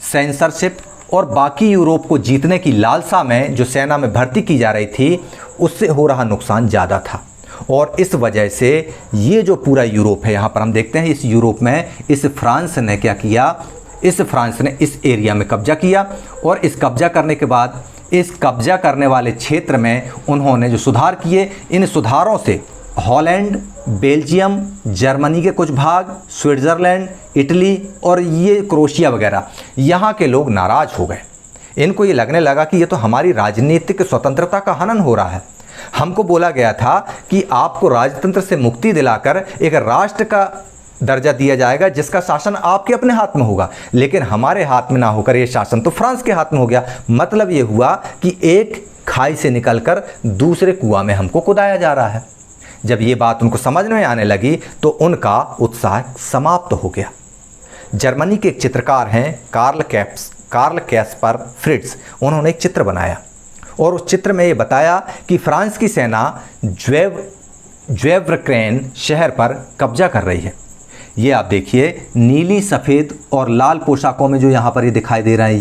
सेंसरशिप और बाकी यूरोप को जीतने की लालसा में जो सेना में भर्ती की जा रही थी, उससे हो रहा नुकसान ज़्यादा था। और इस वजह से ये जो पूरा यूरोप है, यहाँ पर हम देखते हैं इस यूरोप में इस फ्रांस ने क्या किया? इस फ्रांस ने इस एरिया में कब्जा किया, और इस कब्जा करने के बाद इस कब्जा करने वाले क्षेत्र में उन्होंने जो सुधार किए, इन सुधारों से हॉलैंड, बेल्जियम, जर्मनी के कुछ भाग, स्विट्ज़रलैंड, इटली और ये क्रोशिया वगैरह, यहाँ के लोग नाराज़ हो गए। इनको ये लगने लगा कि ये तो हमारी राजनीतिक स्वतंत्रता का हनन हो रहा है। हमको बोला गया था कि आपको राजतंत्र से मुक्ति दिलाकर एक राष्ट्र का दर्जा दिया जाएगा जिसका शासन आपके अपने हाथ में होगा, लेकिन हमारे हाथ में ना होकर ये शासन तो फ्रांस के हाथ में हो गया। मतलब ये हुआ कि एक खाई से निकलकर दूसरे कुआं में हमको कुदाया जा रहा है। जब ये बात उनको समझ में आने लगी तो उनका उत्साह समाप्त हो गया। जर्मनी के एक चित्रकार हैं कार्ल कैस्पर फ्रिट्ज, उन्होंने एक चित्र बनाया और उस चित्र में ये बताया कि फ्रांस की सेना ज्वेव्रक्रेन शहर पर कब्जा कर रही है। ये आप देखिए, नीली, सफ़ेद और लाल पोशाकों में जो यहाँ पर ये दिखाई दे रहा है,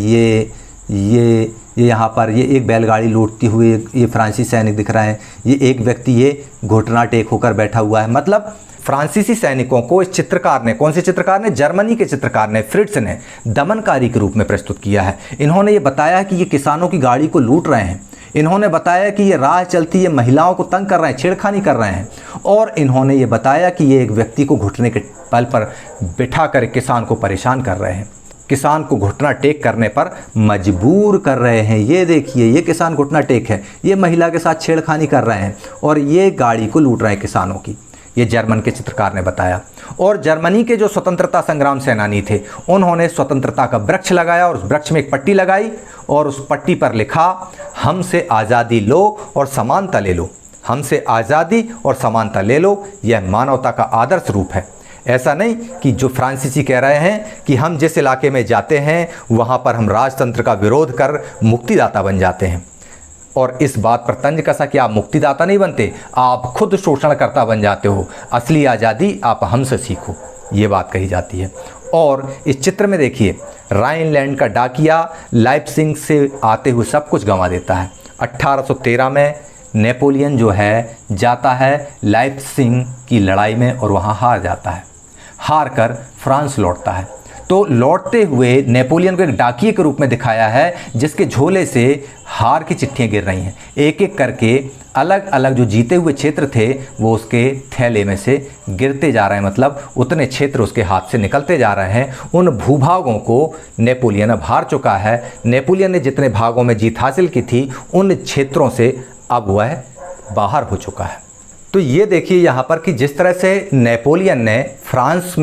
ये यहाँ पर ये एक बैलगाड़ी लूटती हुई ये फ्रांसीसी सैनिक दिख रहा है। ये एक व्यक्ति ये घुटना टेक होकर बैठा हुआ है। मतलब फ्रांसीसी सैनिकों को इस चित्रकार ने, कौन से चित्रकार ने? जर्मनी के चित्रकार ने, फ्रिट्ज ने दमनकारी के रूप में प्रस्तुत किया है। इन्होंने ये बताया कि ये किसानों की गाड़ी को लूट रहे हैं। इन्होंने बताया कि ये राह चलती ये महिलाओं को तंग कर रहे हैं, छेड़खानी कर रहे हैं। और इन्होंने ये बताया कि ये एक व्यक्ति को घुटने के बल पर बिठा कर किसान को परेशान कर रहे हैं, किसान को घुटना टेक करने पर मजबूर कर रहे हैं। ये देखिए, ये किसान घुटना टेक है, ये महिला के साथ छेड़खानी कर रहे हैं और ये गाड़ी को लूट रहे हैं किसानों की। ये जर्मन के चित्रकार ने बताया। और जर्मनी के जो स्वतंत्रता संग्राम सेनानी थे, उन्होंने स्वतंत्रता का वृक्ष लगाया और उस वृक्ष में एक पट्टी लगाई और उस पट्टी पर लिखा, हमसे आज़ादी लो और समानता ले लो, हमसे आज़ादी और समानता ले लो। यह मानवता का आदर्श रूप है। ऐसा नहीं कि जो फ्रांसीसी कह रहे हैं कि हम जिस इलाके में जाते हैं वहाँ पर हम राजतंत्र का विरोध कर मुक्तिदाता बन जाते हैं और इस बात पर तंज कसा कि आप मुक्तिदाता नहीं बनते, आप खुद शोषणकर्ता बन जाते हो। असली आज़ादी आप हमसे सीखो, ये बात कही जाती है। और इस चित्र में देखिए, राइनलैंड का डाकिया लाइप्जिग से आते हुए सब कुछ गंवा देता है। 1813 में नेपोलियन जो है जाता है लाइप्जिग की लड़ाई में और वहाँ हार जाता है। हार कर फ्रांस लौटता है। तो लौटते हुए नेपोलियन को एक डाकिये के रूप में दिखाया है, जिसके झोले से हार की चिट्ठियाँ गिर रही हैं। एक एक करके अलग अलग जो जीते हुए क्षेत्र थे वो उसके थैले में से गिरते जा रहे हैं, मतलब उतने क्षेत्र उसके हाथ से निकलते जा रहे हैं। उन भूभागों को नेपोलियन अब हार चुका है। नेपोलियन ने जितने भागों में जीत हासिल की थी उन क्षेत्रों से अब वह बाहर हो चुका है। तो ये देखिए यहाँ पर कि जिस तरह से नेपोलियन ने फ्रांस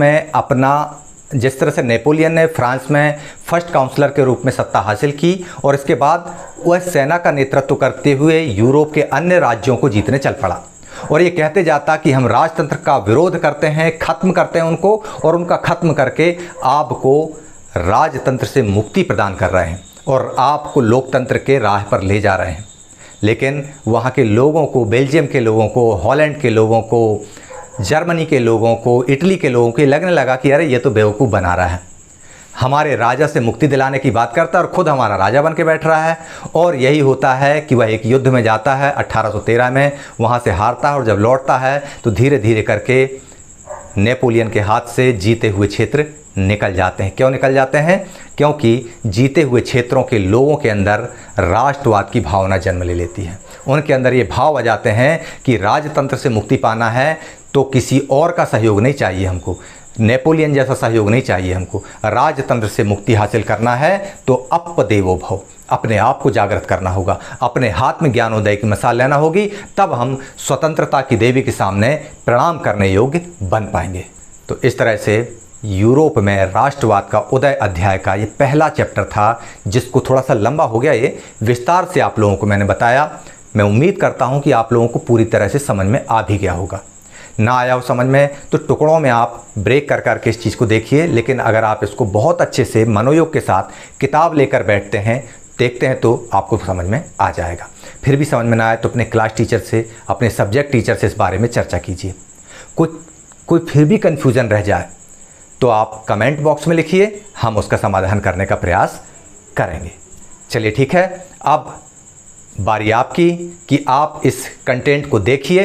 में फर्स्ट काउंसलर के रूप में सत्ता हासिल की और इसके बाद वह सेना का नेतृत्व करते हुए यूरोप के अन्य राज्यों को जीतने चल पड़ा और ये कहते जाता कि हम राजतंत्र का विरोध करते हैं, ख़त्म करते हैं उनको, और उनका ख़त्म करके आपको राजतंत्र से मुक्ति प्रदान कर रहे हैं और आपको लोकतंत्र के राह पर ले जा रहे हैं। लेकिन वहाँ के लोगों को, बेल्जियम के लोगों को, हॉलैंड के लोगों को, जर्मनी के लोगों को, इटली के लोगों को लगने लगा कि अरे ये तो बेवकूफ़ बना रहा है, हमारे राजा से मुक्ति दिलाने की बात करता है और ख़ुद हमारा राजा बन के बैठ रहा है। और यही होता है कि वह एक युद्ध में जाता है 1813 में, वहाँ से हारता है और जब लौटता है तो धीरे धीरे करके नेपोलियन के हाथ से जीते हुए क्षेत्र निकल जाते हैं। क्यों निकल जाते हैं? क्योंकि जीते हुए क्षेत्रों के लोगों के अंदर राष्ट्रवाद की भावना जन्म ले लेती है। उनके अंदर ये भाव आ जाते हैं कि राजतंत्र से मुक्ति पाना है तो किसी और का सहयोग नहीं चाहिए हमको, नेपोलियन जैसा सहयोग नहीं चाहिए हमको। राजतंत्र से मुक्ति हासिल करना है तो अपदेवो भव, अपने आप को जागृत करना होगा, अपने हाथ में ज्ञानोदय की मिसाल लेना होगी, तब हम स्वतंत्रता की देवी के सामने प्रणाम करने योग्य बन पाएंगे। तो इस तरह से यूरोप में राष्ट्रवाद का उदय अध्याय का ये पहला चैप्टर था, जिसको थोड़ा सा लंबा हो गया, ये विस्तार से आप लोगों को मैंने बताया। मैं उम्मीद करता हूँ कि आप लोगों को पूरी तरह से समझ में आ भी गया होगा। ना आया हो समझ में तो टुकड़ों में आप ब्रेक कर करके इस चीज़ को देखिए, लेकिन अगर आप इसको बहुत अच्छे से मनोयोग के साथ किताब लेकर बैठते हैं, देखते हैं, तो आपको समझ में आ जाएगा। फिर भी समझ में ना आए तो अपने क्लास टीचर से, अपने सब्जेक्ट टीचर से इस बारे में चर्चा कीजिए। कोई फिर भी कन्फ्यूज़न रह जाए तो आप कमेंट बॉक्स में लिखिए, हम उसका समाधान करने का प्रयास करेंगे। चलिए ठीक है, अब बारी आपकी कि आप इस कंटेंट को देखिए,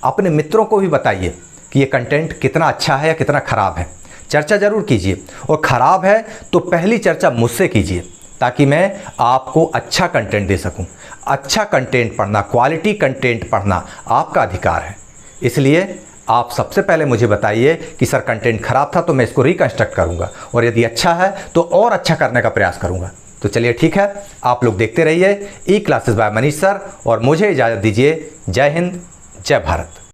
अपने मित्रों को भी बताइए कि ये कंटेंट कितना अच्छा है या कितना ख़राब है। चर्चा ज़रूर कीजिए, और ख़राब है तो पहली चर्चा मुझसे कीजिए, ताकि मैं आपको अच्छा कंटेंट दे सकूं। अच्छा कंटेंट पढ़ना, क्वालिटी कंटेंट पढ़ना आपका अधिकार है। इसलिए आप सबसे पहले मुझे बताइए कि सर कंटेंट ख़राब था तो मैं इसको रिकंस्ट्रक्ट करूँगा, और यदि अच्छा है तो और अच्छा करने का प्रयास करूँगा। तो चलिए ठीक है, आप लोग देखते रहिए ई क्लासेस बाय मनीष सर, और मुझे इजाज़त दीजिए। जय हिंद, जय भारत।